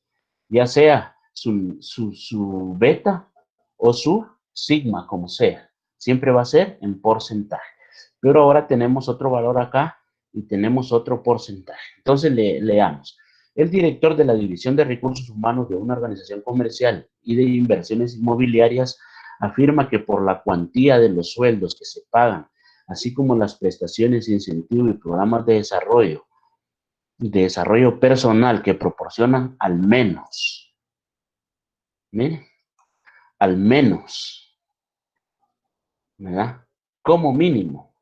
ya sea su beta o su sigma, como sea. Siempre va a ser en porcentaje. Pero ahora tenemos otro valor acá y tenemos otro porcentaje. Entonces leamos. El director de la División de Recursos Humanos de una organización comercial y de inversiones inmobiliarias afirma que por la cuantía de los sueldos que se pagan, así como las prestaciones, incentivos y programas de desarrollo personal que proporcionan al menos, mire, al menos, ¿verdad? Como mínimo,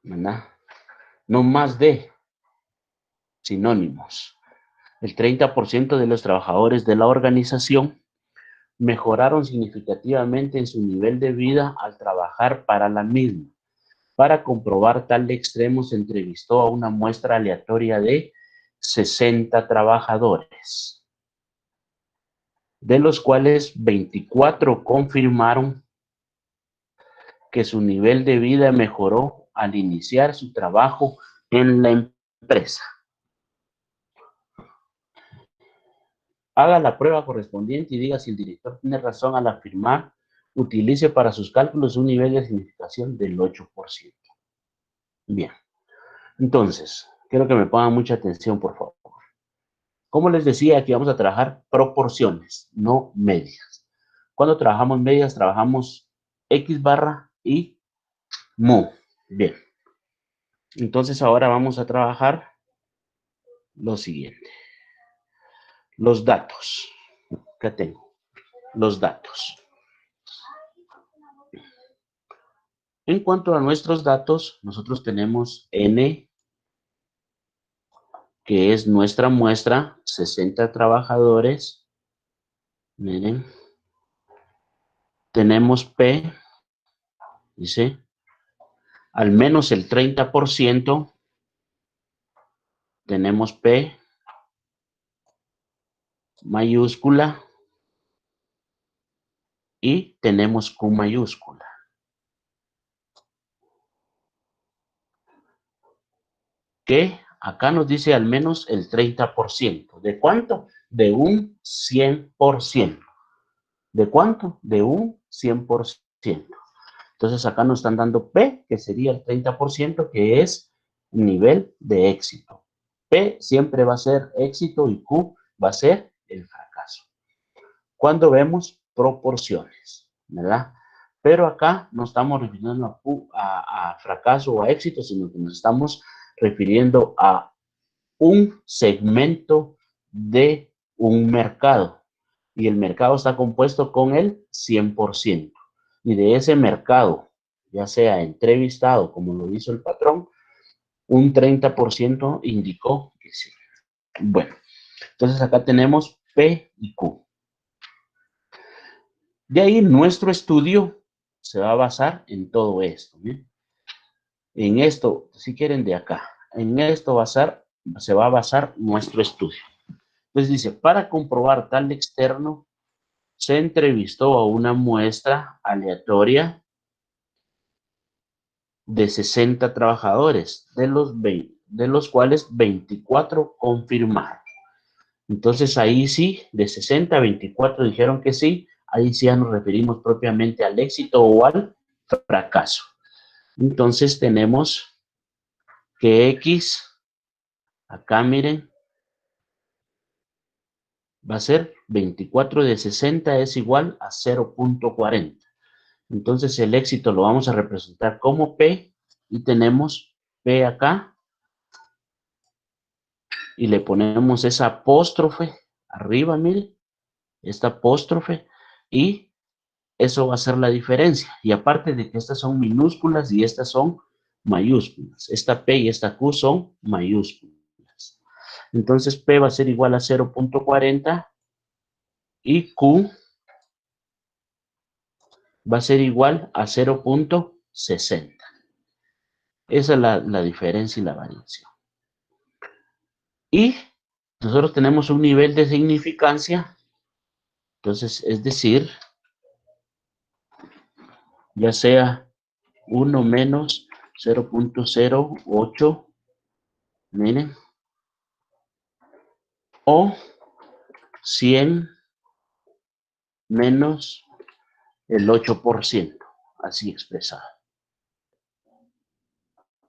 ¿verdad? No más de sinónimos. El 30% de los trabajadores de la organización mejoraron significativamente en su nivel de vida al trabajar para la misma. Para comprobar tal extremo se entrevistó a una muestra aleatoria de 60 trabajadores, de los cuales 24 confirmaron que su nivel de vida mejoró al iniciar su trabajo en la empresa. Haga la prueba correspondiente y diga si el director tiene razón al afirmar, utilice para sus cálculos un nivel de significación del 8%. Bien, entonces, quiero que me pongan mucha atención, por favor. Como les decía, aquí vamos a trabajar proporciones, no medias. Cuando trabajamos medias, trabajamos X barra y mu. Bien. Entonces ahora vamos a trabajar lo siguiente. Los datos. ¿Qué tengo? Los datos. En cuanto a nuestros datos, nosotros tenemos N, que es nuestra muestra, 60 trabajadores. Miren. Tenemos P, dice, al menos el 30%. Tenemos P mayúscula y tenemos Q mayúscula. Que acá nos dice al menos el 30%. ¿De cuánto? De un 100%. ¿De cuánto? De un 100%. Entonces acá nos están dando P, que sería el 30%, que es nivel de éxito. P siempre va a ser éxito y Q va a ser el fracaso. Cuando vemos proporciones, ¿verdad? Pero acá no estamos refiriendo a fracaso o a éxito, sino que nos estamos refiriendo a un segmento de un mercado. Y el mercado está compuesto con el 100%. Y de ese mercado, ya sea entrevistado, como lo hizo el patrón, un 30% indicó que sí. Bueno, entonces acá tenemos P y Q. De ahí nuestro estudio se va a basar en todo esto. ¿Bien? En esto, si quieren de acá, en esto se va a basar nuestro estudio. Entonces dice, para comprobar tal externo, se entrevistó a una muestra aleatoria de 60 trabajadores, de los cuales 24 confirmaron. Entonces ahí sí, de 60 a 24 dijeron que sí, ahí sí ya nos referimos propiamente al éxito o al fracaso. Entonces tenemos que X, acá miren, va a ser 24 de 60 es igual a 0.40. Entonces el éxito lo vamos a representar como P y tenemos P acá y le ponemos esa apóstrofe arriba, miren, esta apóstrofe y eso va a ser la diferencia. Y aparte de que estas son minúsculas y estas son mayúsculas, esta P y esta Q son mayúsculas. Entonces P va a ser igual a 0.40 y Q va a ser igual a 0.60. Esa es la diferencia y la variación. Y nosotros tenemos un nivel de significancia, entonces es decir, ya sea 1 menos 0.08, miren, o 100 menos el 8%, así expresado.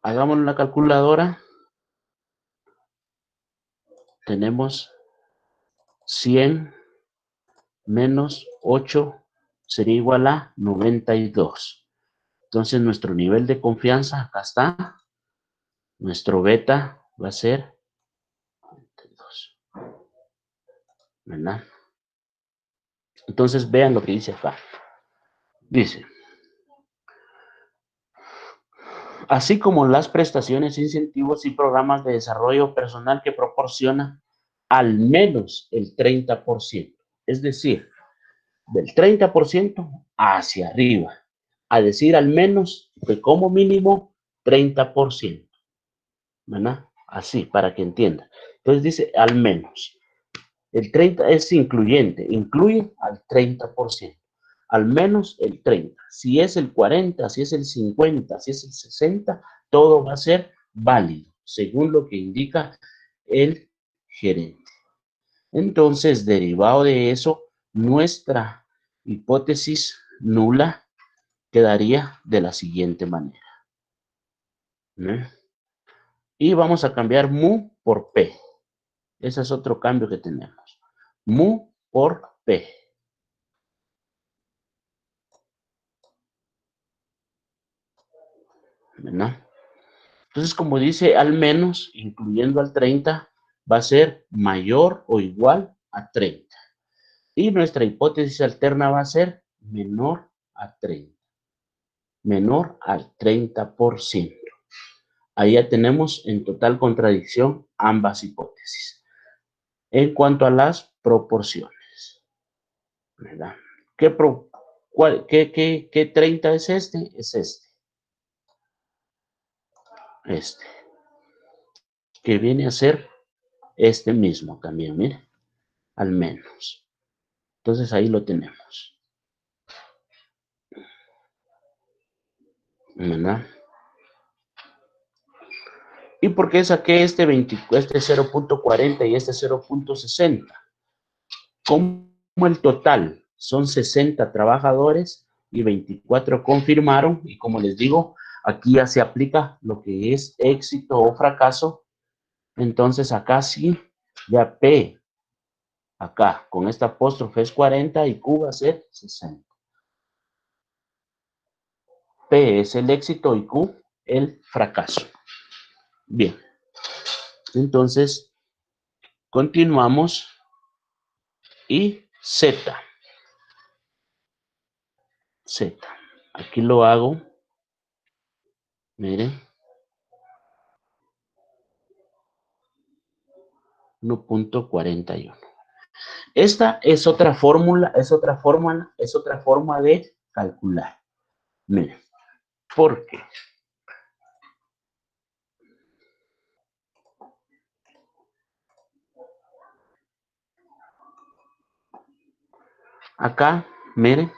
Hagamos la calculadora. Tenemos 100 menos 8 sería igual a 92. Entonces nuestro nivel de confianza, acá está, nuestro beta va a ser 92. ¿Verdad? Entonces vean lo que dice acá. Dice, así como las prestaciones, incentivos y programas de desarrollo personal que proporciona al menos el 30%. Es decir, del 30% hacia arriba. A decir al menos que como mínimo 30%. ¿Verdad? Así, para que entienda. Entonces dice al menos. El 30 es incluyente, incluye al 30%. Al menos el 30. Si es el 40, si es el 50, si es el 60, todo va a ser válido, según lo que indica el gerente. Entonces, derivado de eso, nuestra hipótesis nula quedaría de la siguiente manera. ¿No? Y vamos a cambiar mu por P. Ese es otro cambio que tenemos. Mu por P. ¿verdad? Entonces, como dice al menos, incluyendo al 30, va a ser mayor o igual a 30. Y nuestra hipótesis alterna va a ser menor a 30. Menor al 30%. Ahí ya tenemos en total contradicción ambas hipótesis. En cuanto a las proporciones, ¿verdad? ¿Qué 30 es este? Es este, que viene a ser este mismo también, mire, al menos. Entonces ahí lo tenemos, ¿verdad? ¿Y por qué saqué este 0.40 y este 0.60? Como el total son 60 trabajadores y 24 confirmaron, y como les digo, aquí ya se aplica lo que es éxito o fracaso. Entonces acá sí, ya P, acá con esta apóstrofe es 40 y Q va a ser 60. P es el éxito y Q el fracaso. Bien, entonces continuamos y Z. Z. Aquí lo hago, miren, 1.41. Esta es otra fórmula, es otra forma de calcular. Miren, ¿por qué? Acá, miren,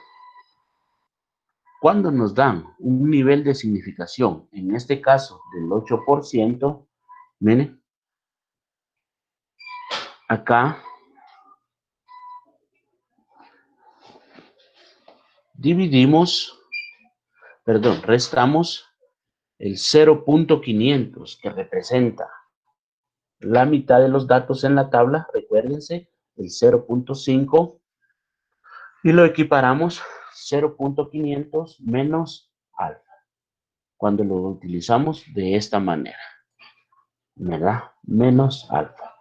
cuando nos dan un nivel de significación, en este caso del 8%, miren, acá dividimos, perdón, restamos el 0.500 que representa la mitad de los datos en la tabla, recuérdense, el 0.5, y lo equiparamos 0.500 menos alfa, cuando lo utilizamos de esta manera, ¿verdad? Menos alfa.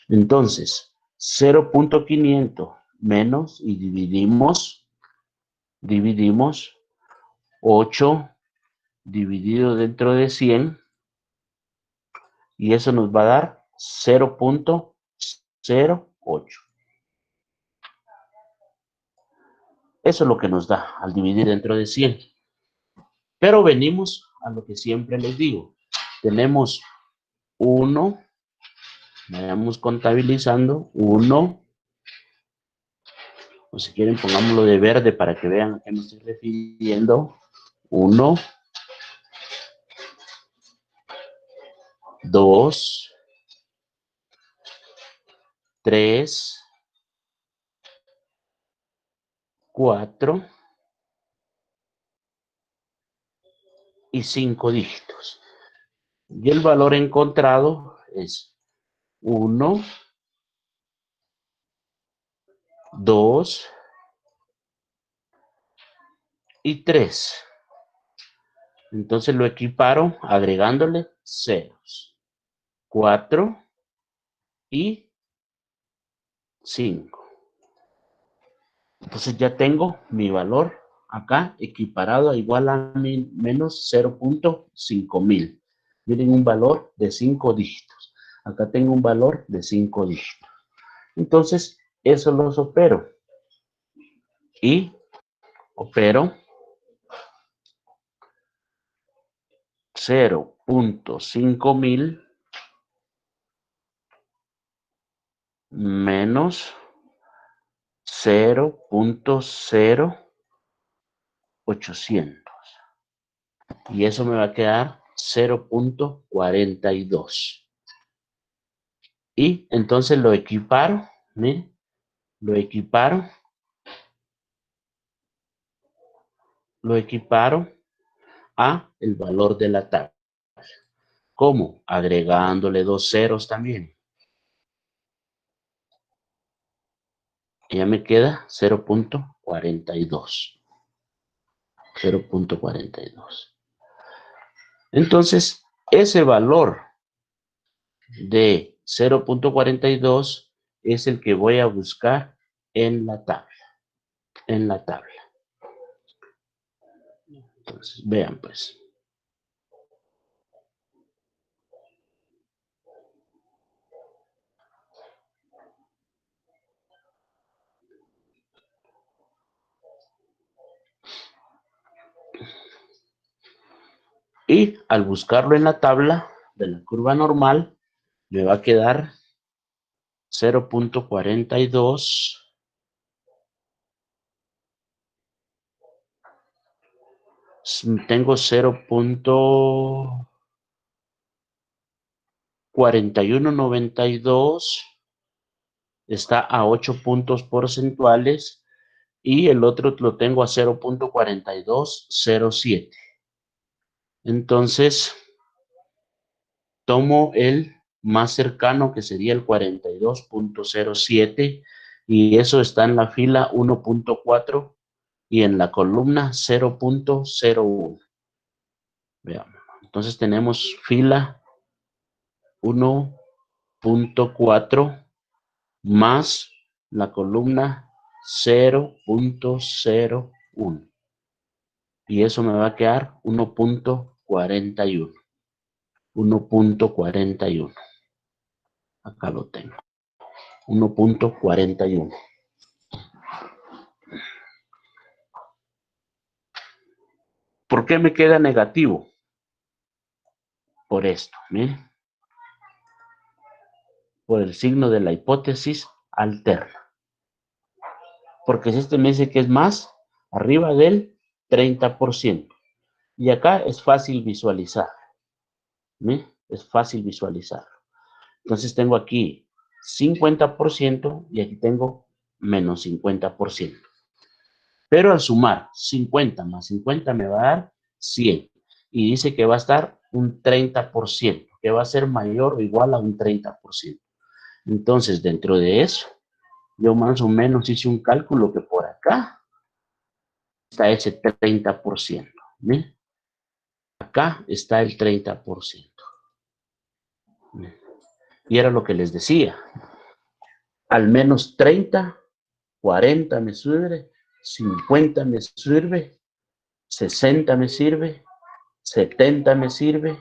Entonces, 0.500 menos y dividimos 8 dividido dentro de 100, y eso nos va a dar 0.08. Eso es lo que nos da al dividir dentro de 100. Pero venimos a lo que siempre les digo. Tenemos 1, vayamos contabilizando, 1, o si quieren pongámoslo de verde para que vean a qué me estoy refiriendo. 1, 2, 3, 4 y 5 dígitos. Y el valor encontrado es 1, 2 y 3. Entonces lo equiparo agregándole ceros. 4 y 5. Entonces ya tengo mi valor acá equiparado a igual a menos 0.5 mil. Miren, un valor de 5 dígitos. Acá tengo un valor de 5 dígitos. Entonces, eso los opero. Y opero 0.5 mil menos 0.0800. Y eso me va a quedar 0.42. Y entonces lo equiparo, miren, lo equiparo a el valor de la tabla. ¿Cómo? Agregándole 2 ceros también. Y ya me queda 0.42. 0.42. Entonces, ese valor de 0.42 es el que voy a buscar en la tabla. En la tabla. Entonces, vean pues. Y al buscarlo en la tabla de la curva normal, me va a quedar 0.42. Tengo 0.4192. Está a 8 puntos porcentuales. Y el otro lo tengo a 0.4207. Entonces, tomo el más cercano, que sería el 42.07, y eso está en la fila 1.4 y en la columna 0.01. Veamos. Entonces tenemos fila 1.4 más la columna 0.01. Y eso me va a quedar 1.41. 1.41. Acá lo tengo. 1.41. ¿Por qué me queda negativo? Por esto, miren. Por el signo de la hipótesis alterna. Porque si este me dice que es más, arriba del 30%. Y acá es fácil visualizar. ¿Ven? Es fácil visualizar. Entonces tengo aquí 50% y aquí tengo menos 50%. Pero al sumar 50 más 50 me va a dar 100. Y dice que va a estar un 30%, que va a ser mayor o igual a un 30%. Entonces, dentro de eso, yo más o menos hice un cálculo que por acá está ese 30%. ¿Ven? Acá está el 30%. ¿Ven? Y era lo que les decía. Al menos 30, 40 me sirve, 50 me sirve, 60 me sirve, 70 me sirve,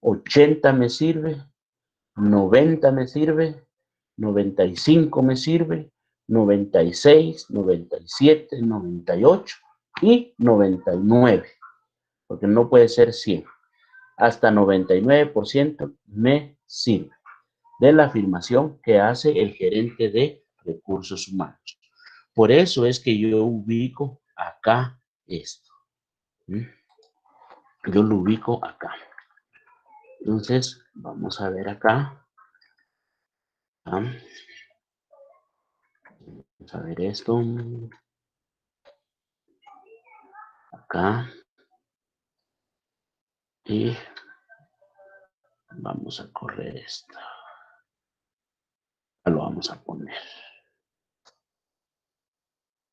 80 me sirve, 90 me sirve, 95 me sirve, 96, 97, 98 y 99, porque no puede ser 100. Hasta 99% me sirve de la afirmación que hace el gerente de recursos humanos. Por eso es que yo ubico acá esto. Yo lo ubico acá. Entonces, vamos a ver acá. Vamos a ver esto. Acá. Y vamos a correr esto. Lo vamos a poner.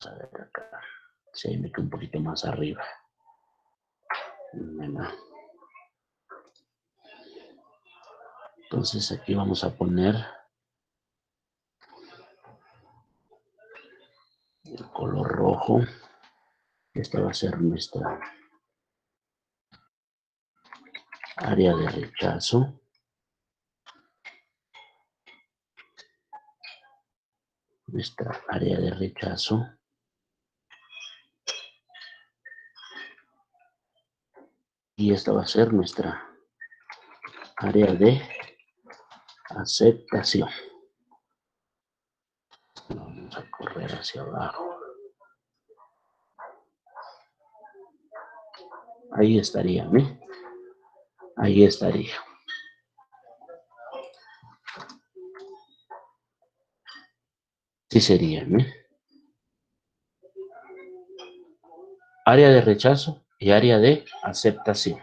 Vamos a ver acá. Sí, me quedo un poquito más arriba. Bueno. Entonces aquí vamos a poner el color rojo. Esta va a ser nuestra área de rechazo. Nuestra área de rechazo. Y esta va a ser nuestra área de aceptación. Vamos a correr hacia abajo. Ahí estaría, ¿eh? Ahí estaría. Sí sería, ¿eh? Área de rechazo y área de aceptación.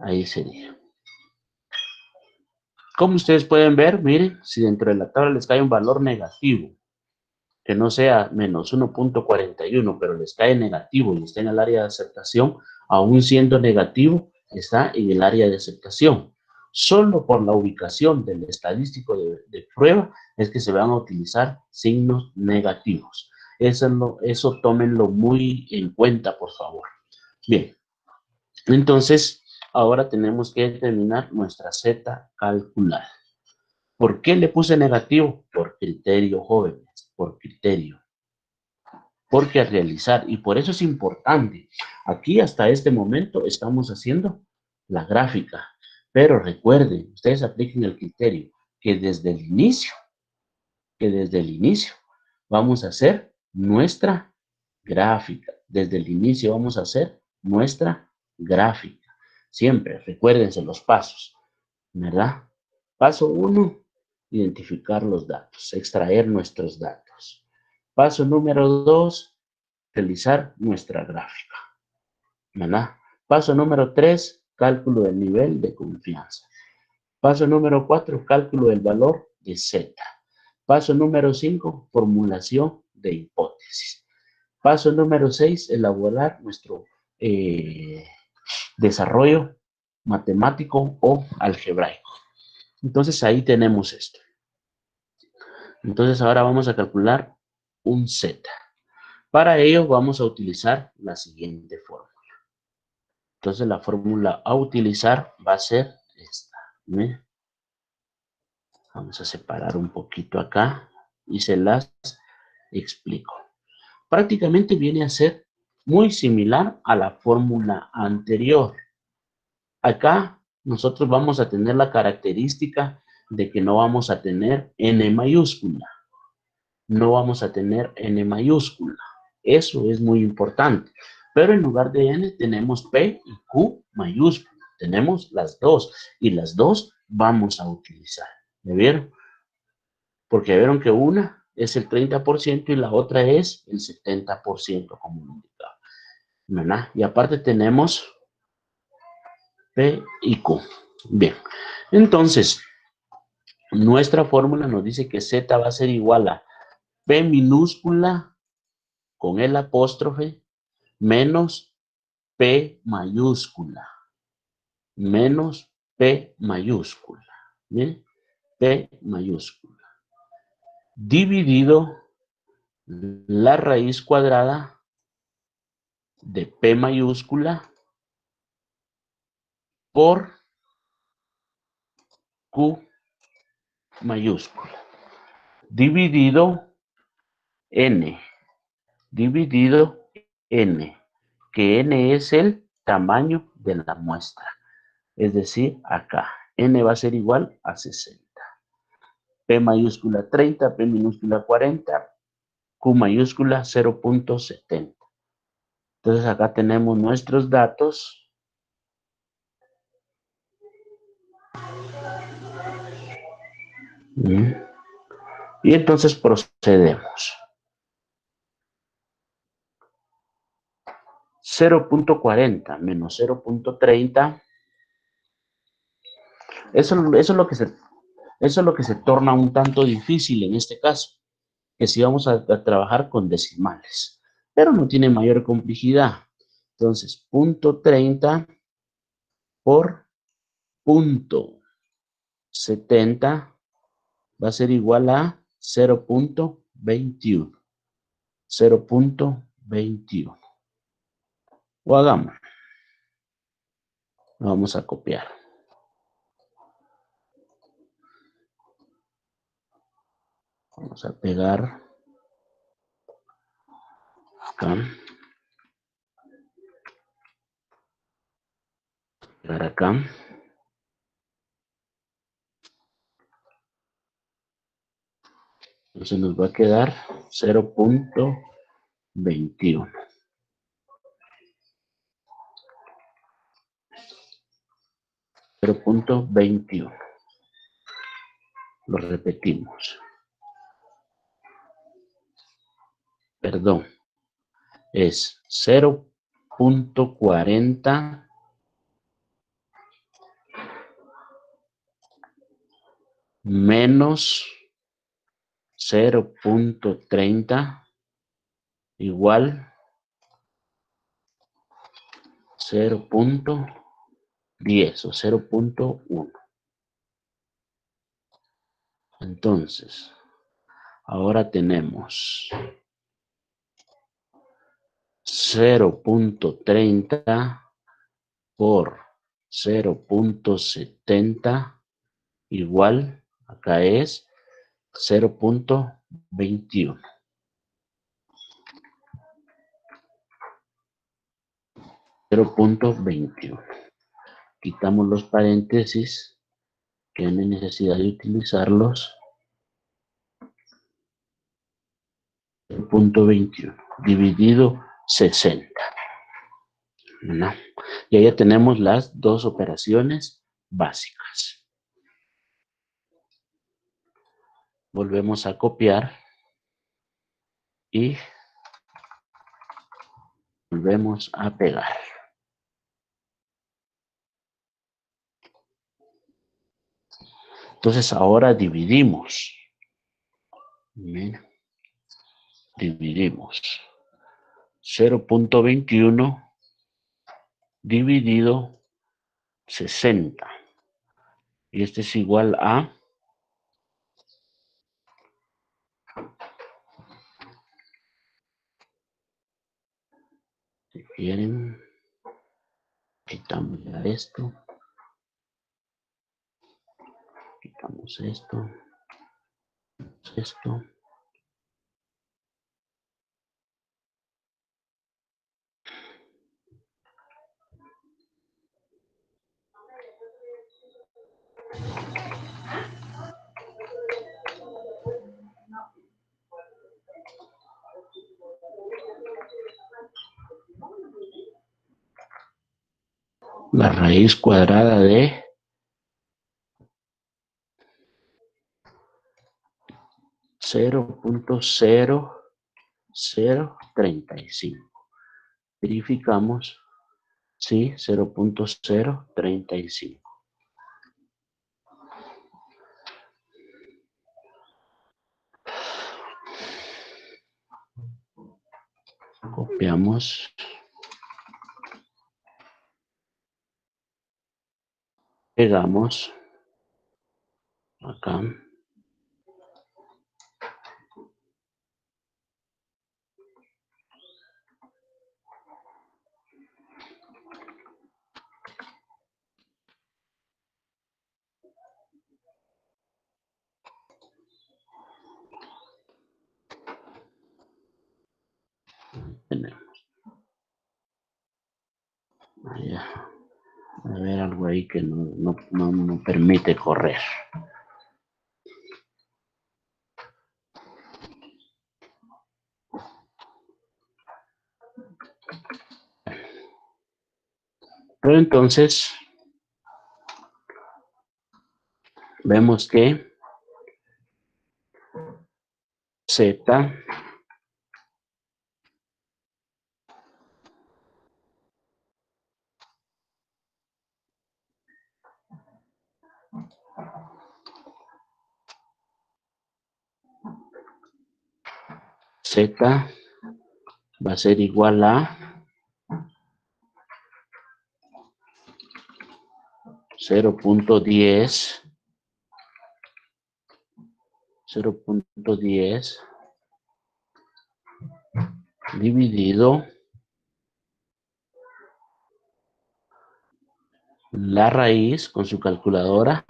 Ahí sería. Como ustedes pueden ver, miren, si dentro de la tabla les cae un valor negativo, que no sea menos 1.41, pero les cae negativo y está en el área de aceptación, aún siendo negativo, está en el área de aceptación. Solo por la ubicación del estadístico de prueba es que se van a utilizar signos negativos. Eso tómenlo muy en cuenta, por favor. Bien, entonces ahora tenemos que determinar nuestra Z calculada. ¿Por qué le puse negativo? Por criterio, jóvenes, por criterio. Porque al realizar, y por eso es importante, aquí hasta este momento estamos haciendo la gráfica, pero recuerden, ustedes apliquen el criterio, que desde el inicio, vamos a hacer nuestra gráfica, desde el inicio vamos a hacer nuestra gráfica, siempre, recuérdense los pasos, ¿verdad? Paso 1, identificar los datos, extraer nuestros datos. Paso número 2, realizar nuestra gráfica, ¿verdad? Paso número 3, cálculo del nivel de confianza. Paso número 4, cálculo del valor de Z. Paso número 5, formulación de hipótesis. Paso número 6, elaborar nuestro desarrollo matemático o algebraico. Entonces ahí tenemos esto. Entonces ahora vamos a calcular un Z. Para ello vamos a utilizar la siguiente fórmula. Entonces la fórmula a utilizar va a ser esta. ¿Ve? Vamos a separar un poquito acá y se las explico. Prácticamente viene a ser muy similar a la fórmula anterior. Acá nosotros vamos a tener la característica de que no vamos a tener n mayúscula. No vamos a tener n mayúscula. Eso es muy importante. Pero en lugar de n tenemos P y Q mayúscula. Tenemos las dos y las dos vamos a utilizar. ¿Me vieron? Porque vieron que una es el 30% y la otra es el 70%, como indicaba. ¿Verdad? Y aparte tenemos P y Q. Bien. Entonces, nuestra fórmula nos dice que Z va a ser igual a P minúscula con el apóstrofe menos P mayúscula. Menos P mayúscula. ¿Bien? P mayúscula. Dividido la raíz cuadrada de P mayúscula por Q mayúscula. Dividido N. Dividido N. Que N es el tamaño de la muestra. Es decir, acá. N va a ser igual a 60. P mayúscula 30, P minúscula 40, Q mayúscula 0.70. Entonces acá tenemos nuestros datos. Y entonces procedemos. 0.40 menos 0.30. Eso es lo que se torna un tanto difícil en este caso. Que si vamos a trabajar con decimales. Pero no tiene mayor complejidad. Entonces, 0.30 por 0.70 va a ser igual a 0.21. 0.21. O hagamos. Lo vamos a copiar. Vamos a pegar acá. Pegar acá. Entonces nos va a quedar 0.21. 0.21. Lo repetimos. Perdón. Es 0.40 menos 0.30 igual 0.21. 10 o 0.1. Entonces, ahora tenemos 0.30 por 0.70 igual, acá es 0.21. 0.21. Quitamos los paréntesis, que no hay necesidad de utilizarlos. 0.21 dividido 60. ¿No? Y ahí ya tenemos las dos operaciones básicas. Volvemos a copiar y volvemos a pegar. Entonces ahora dividimos. Bien. Dividimos 0.21 dividido 60. Y este es igual a 'si quieren, quitamos ya esto, quitamos esto, esto. La raíz cuadrada de 0.0035. Verificamos, sí, 0.035. Copiamos, pegamos acá. Tenemos. Allá. A ver, algo ahí que no permite correr. Pero entonces, vemos que Z va a ser igual a 0.10 dividido la raíz con su calculadora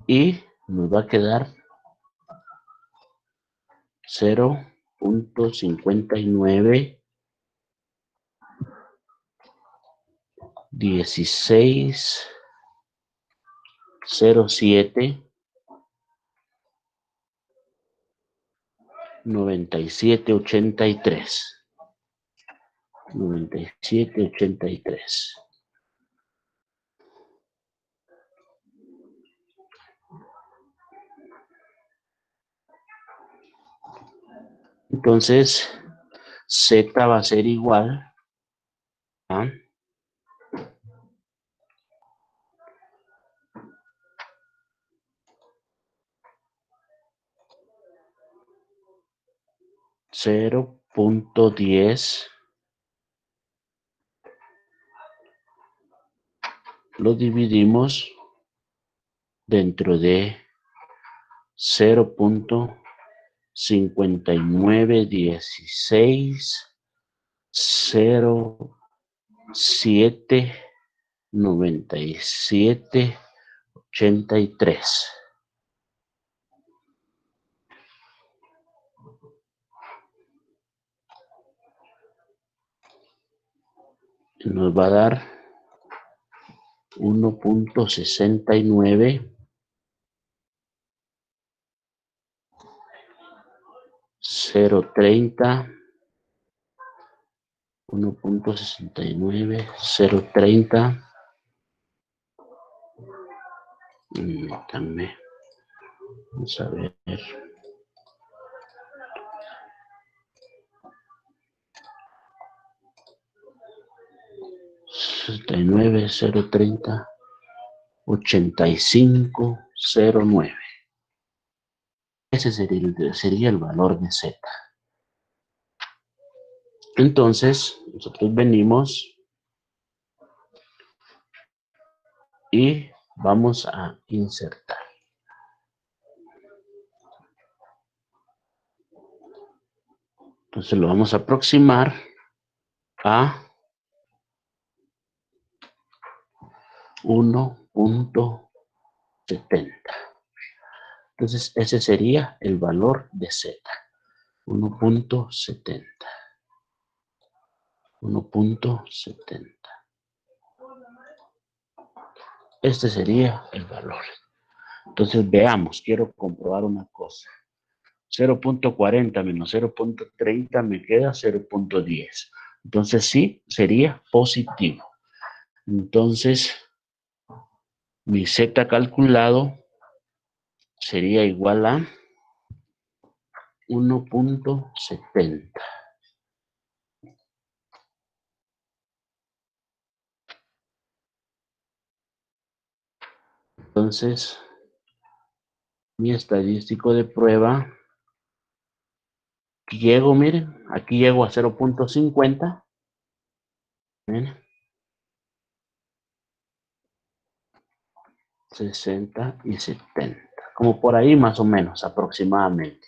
y nos va a quedar 0.1607 9783. Entonces, Z va a ser igual a 0.10 lo dividimos dentro de 0.5176079783. Nos va a dar 1.69030 1.69030. También vamos a ver 69030 8509. Ese sería el valor de Z. Entonces, nosotros venimos y vamos a insertar. Entonces lo vamos a aproximar a 1.70. Entonces ese sería el valor de Z. 1.70. 1.70. Este sería el valor. Entonces veamos, quiero comprobar una cosa. 0.40 menos 0.30 me queda 0.10. Entonces sí, sería positivo. Entonces, mi Z calculado sería igual a 1.70. Entonces, mi estadístico de prueba, llego, miren, aquí llego a 0.50. Miren, 60 y 70. Como por ahí más o menos, aproximadamente.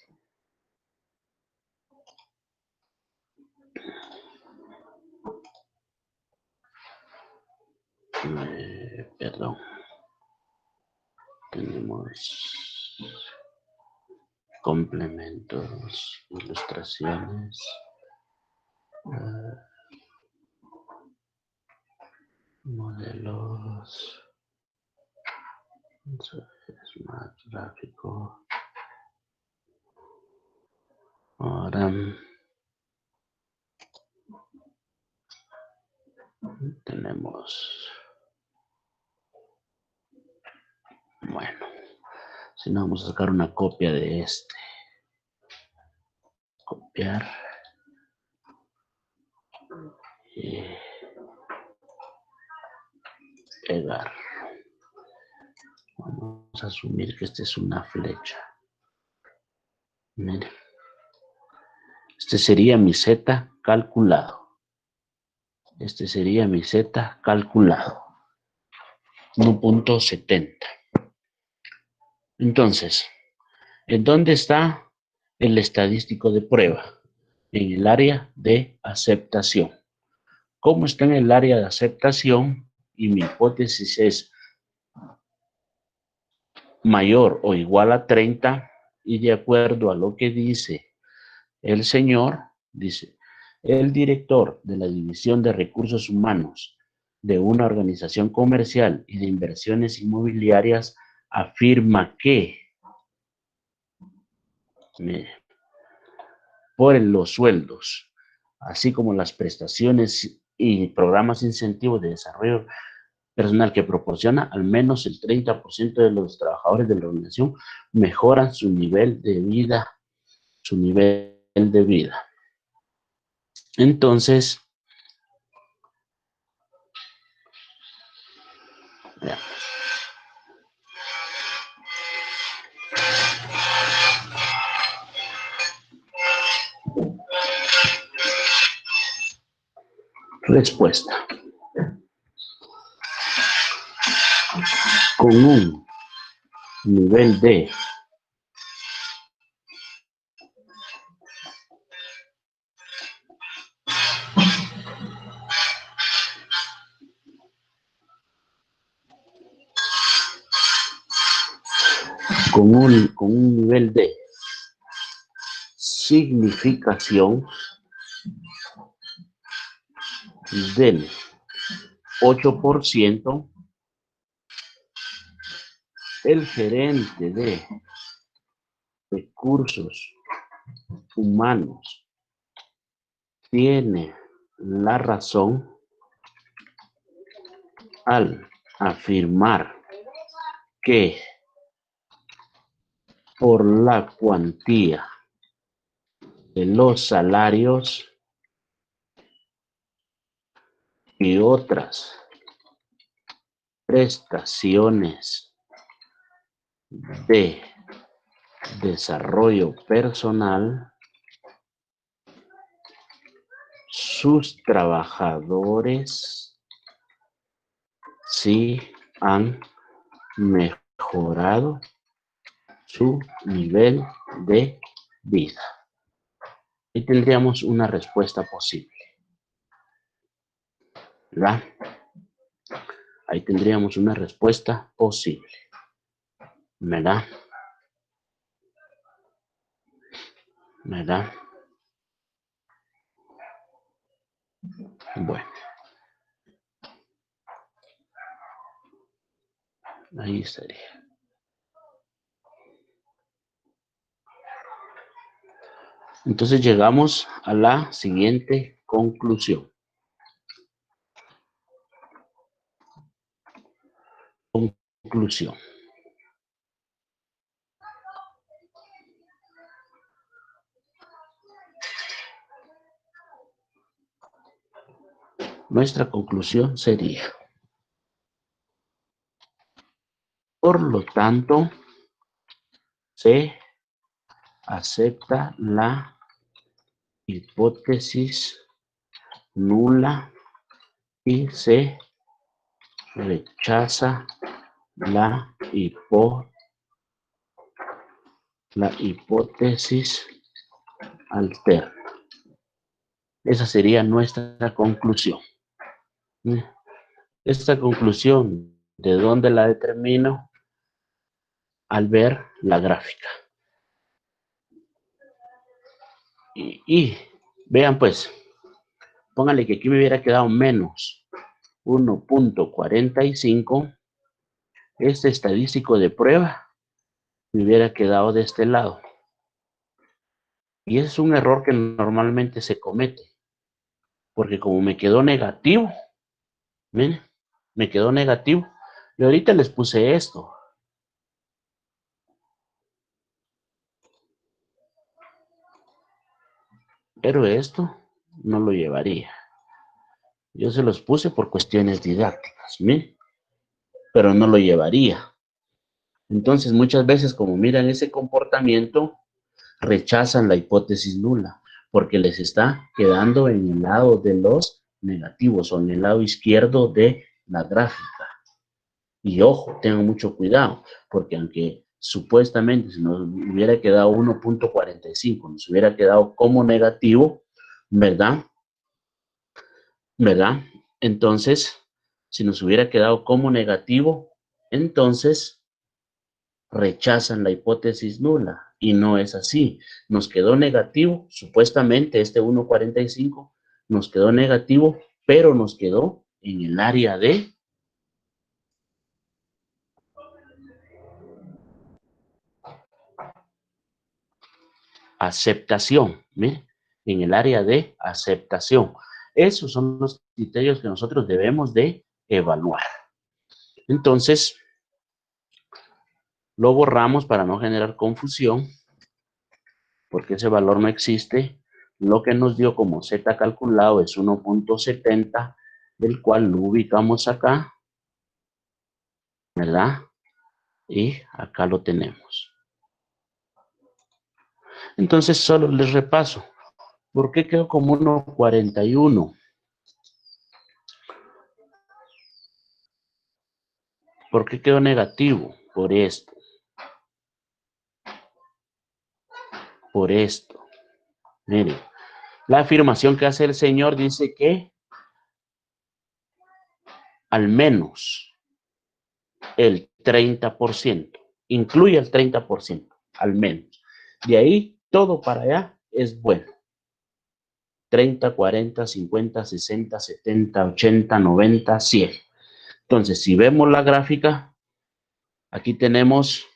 Perdón. Tenemos complementos, ilustraciones. Modelos. Smart gráfico. Ahora tenemos, bueno, si no vamos a sacar una copia de este. Copiar. Y pegar. Vamos a asumir que esta es una flecha. Miren. Este sería mi Z calculado. Este sería mi Z calculado. 1.70. Entonces, ¿en dónde está el estadístico de prueba? En el área de aceptación. ¿Cómo está en el área de aceptación? Y mi hipótesis es mayor o igual a 30, y de acuerdo a lo que dice el señor, dice, el director de la División de Recursos Humanos de una organización comercial y de inversiones inmobiliarias afirma que por los sueldos, así como las prestaciones y programas incentivos de desarrollo personal que proporciona, al menos el 30% de los trabajadores de la organización mejoran su nivel de vida, Entonces, veamos. Respuesta. con un nivel D con un nivel de significación del 8%, el gerente de recursos humanos tiene la razón al afirmar que por la cuantía de los salarios y otras prestaciones de desarrollo personal, sus trabajadores sí han mejorado su nivel de vida. Y tendríamos una respuesta posible, ¿verdad? Ahí tendríamos una respuesta posible, ¿verdad? ¿Verdad? Bueno, ahí estaría. Entonces llegamos a la siguiente conclusión. Conclusión. Nuestra conclusión sería, por lo tanto, se acepta la hipótesis nula y se rechaza la hipótesis alterna. Esa sería nuestra conclusión. Esta conclusión, ¿de dónde la determino? Al ver la gráfica. Y vean pues, pónganle que aquí me hubiera quedado menos 1.45. Este estadístico de prueba me hubiera quedado de este lado. Y ese es un error que normalmente se comete. Porque como me quedó negativo, miren, me quedó negativo. Y ahorita les puse esto. Pero esto no lo llevaría. Yo se los puse por cuestiones didácticas, miren, pero no lo llevaría. Entonces, muchas veces, como miran ese comportamiento, rechazan la hipótesis nula, porque les está quedando en el lado de los negativos o en el lado izquierdo de la gráfica. Y ojo, tengan mucho cuidado, porque aunque supuestamente si nos hubiera quedado 1.45, nos hubiera quedado como negativo, ¿verdad? ¿Verdad? Entonces, si nos hubiera quedado como negativo, entonces rechazan la hipótesis nula. Y no es así. Nos quedó negativo, supuestamente este 1.45 nos quedó negativo, pero nos quedó en el área de aceptación. ¿Miren? En el área de aceptación. Esos son los criterios que nosotros debemos de evaluar. Entonces, lo borramos para no generar confusión, porque ese valor no existe. Lo que nos dio como Z calculado es 1.70, del cual lo ubicamos acá, ¿verdad? Y acá lo tenemos. Entonces, solo les repaso. ¿Por qué quedó como 1.41? ¿Por qué quedó negativo? Por esto. Por esto. Miren, la afirmación que hace el Señor dice que al menos el 30%. Incluye el 30%, al menos. De ahí, todo para allá es bueno. 30, 40, 50, 60, 70, 80, 90, 100. Entonces, si vemos la gráfica, aquí tenemos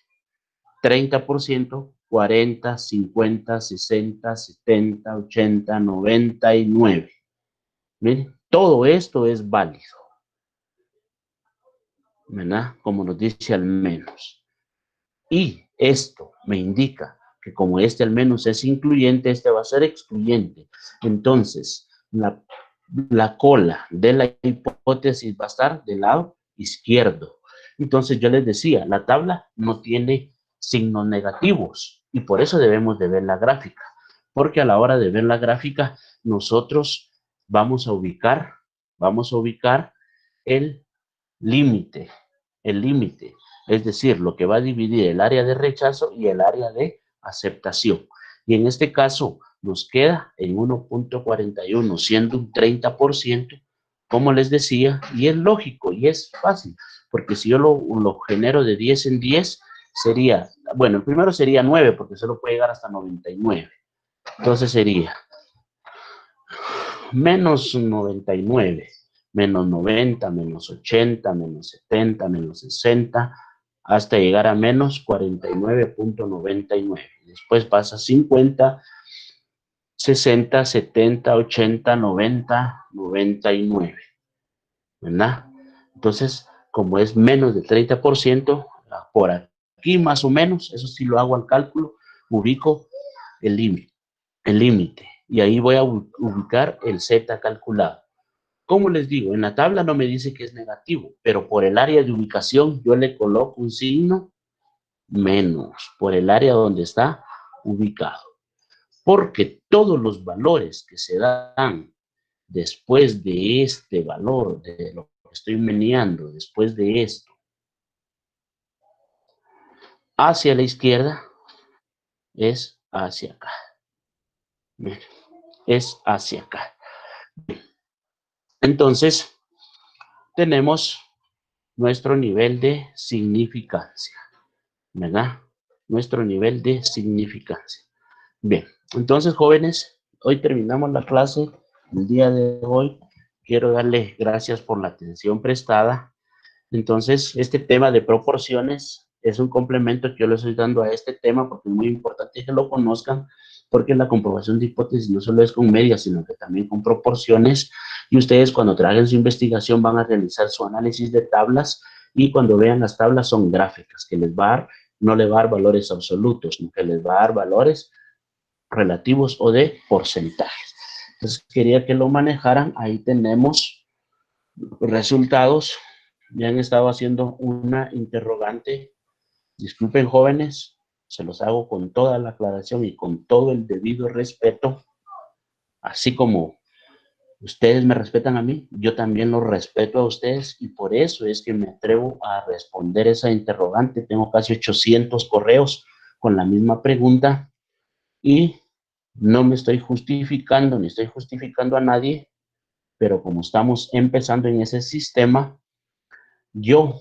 30%, 40, 50, 60, 70, 80, 99. Miren, todo esto es válido, ¿verdad? Como nos dice al menos. Y esto me indica que como este al menos es incluyente, este va a ser excluyente. Entonces, la cola de la hipótesis va a estar del lado izquierdo. Entonces yo les decía, la tabla no tiene signos negativos y por eso debemos de ver la gráfica. Porque a la hora de ver la gráfica, nosotros vamos a ubicar el límite, es decir, lo que va a dividir el área de rechazo y el área de aceptación. Y en este caso nos queda en 1.41, siendo un 30%, como les decía, y es lógico y es fácil, porque si yo lo genero de 10 en 10, sería, bueno, el primero sería 9, porque solo puede llegar hasta 99. Entonces sería menos 99, menos 90, menos 80, menos 70, menos 60, hasta llegar a menos 49.99. Después pasa 50, 60, 70, 80, 90, 99, ¿verdad? Entonces, como es menos del 30%, por aquí más o menos, eso sí lo hago al cálculo, ubico el límite, y ahí voy a ubicar el Z calculado. Como les digo, en la tabla no me dice que es negativo, pero por el área de ubicación yo le coloco un signo menos, por el área donde está ubicado. Porque todos los valores que se dan después de este valor, de lo que estoy meneando, después de esto, hacia la izquierda, es hacia acá. Es hacia acá. Entonces, tenemos nuestro nivel de significancia, ¿verdad? Nuestro nivel de significancia. Bien, entonces, jóvenes, hoy terminamos la clase. El día de hoy quiero darles gracias por la atención prestada. Entonces, este tema de proporciones es un complemento que yo les estoy dando a este tema porque es muy importante que lo conozcan, porque la comprobación de hipótesis no solo es con medias, sino que también con proporciones. Y ustedes cuando traigan su investigación van a realizar su análisis de tablas y cuando vean las tablas son gráficas, que les va a dar, no les va a dar valores absolutos, sino que les va a dar valores relativos o de porcentajes. Entonces, quería que lo manejaran. Ahí tenemos resultados. Me han estado haciendo una interrogante. Disculpen, jóvenes, se los hago con toda la aclaración y con todo el debido respeto. Así como ustedes me respetan a mí, yo también los respeto a ustedes y por eso es que me atrevo a responder esa interrogante. Tengo casi 800 correos con la misma pregunta y no me estoy justificando ni estoy justificando a nadie, pero como estamos empezando en ese sistema, yo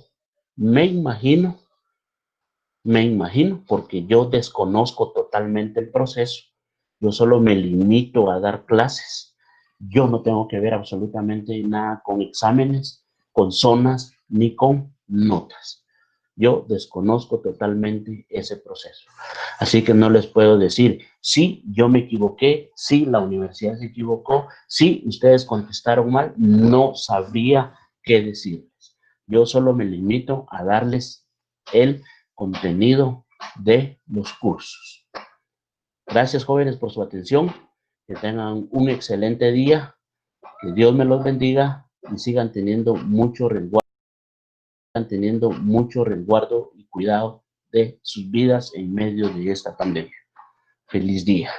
me imagino, porque yo desconozco totalmente el proceso, yo solo me limito a dar clases, yo no tengo que ver absolutamente nada con exámenes, con zonas, ni con notas. Yo desconozco totalmente ese proceso. Así que no les puedo decir, sí, yo me equivoqué, sí, la universidad se equivocó, sí, ustedes contestaron mal, no sabría qué decirles. Yo solo me limito a darles el contenido de los cursos. Gracias, jóvenes, por su atención. Que tengan un excelente día. Que Dios me los bendiga y sigan teniendo mucho resguardo y cuidado de sus vidas en medio de esta pandemia. Feliz día.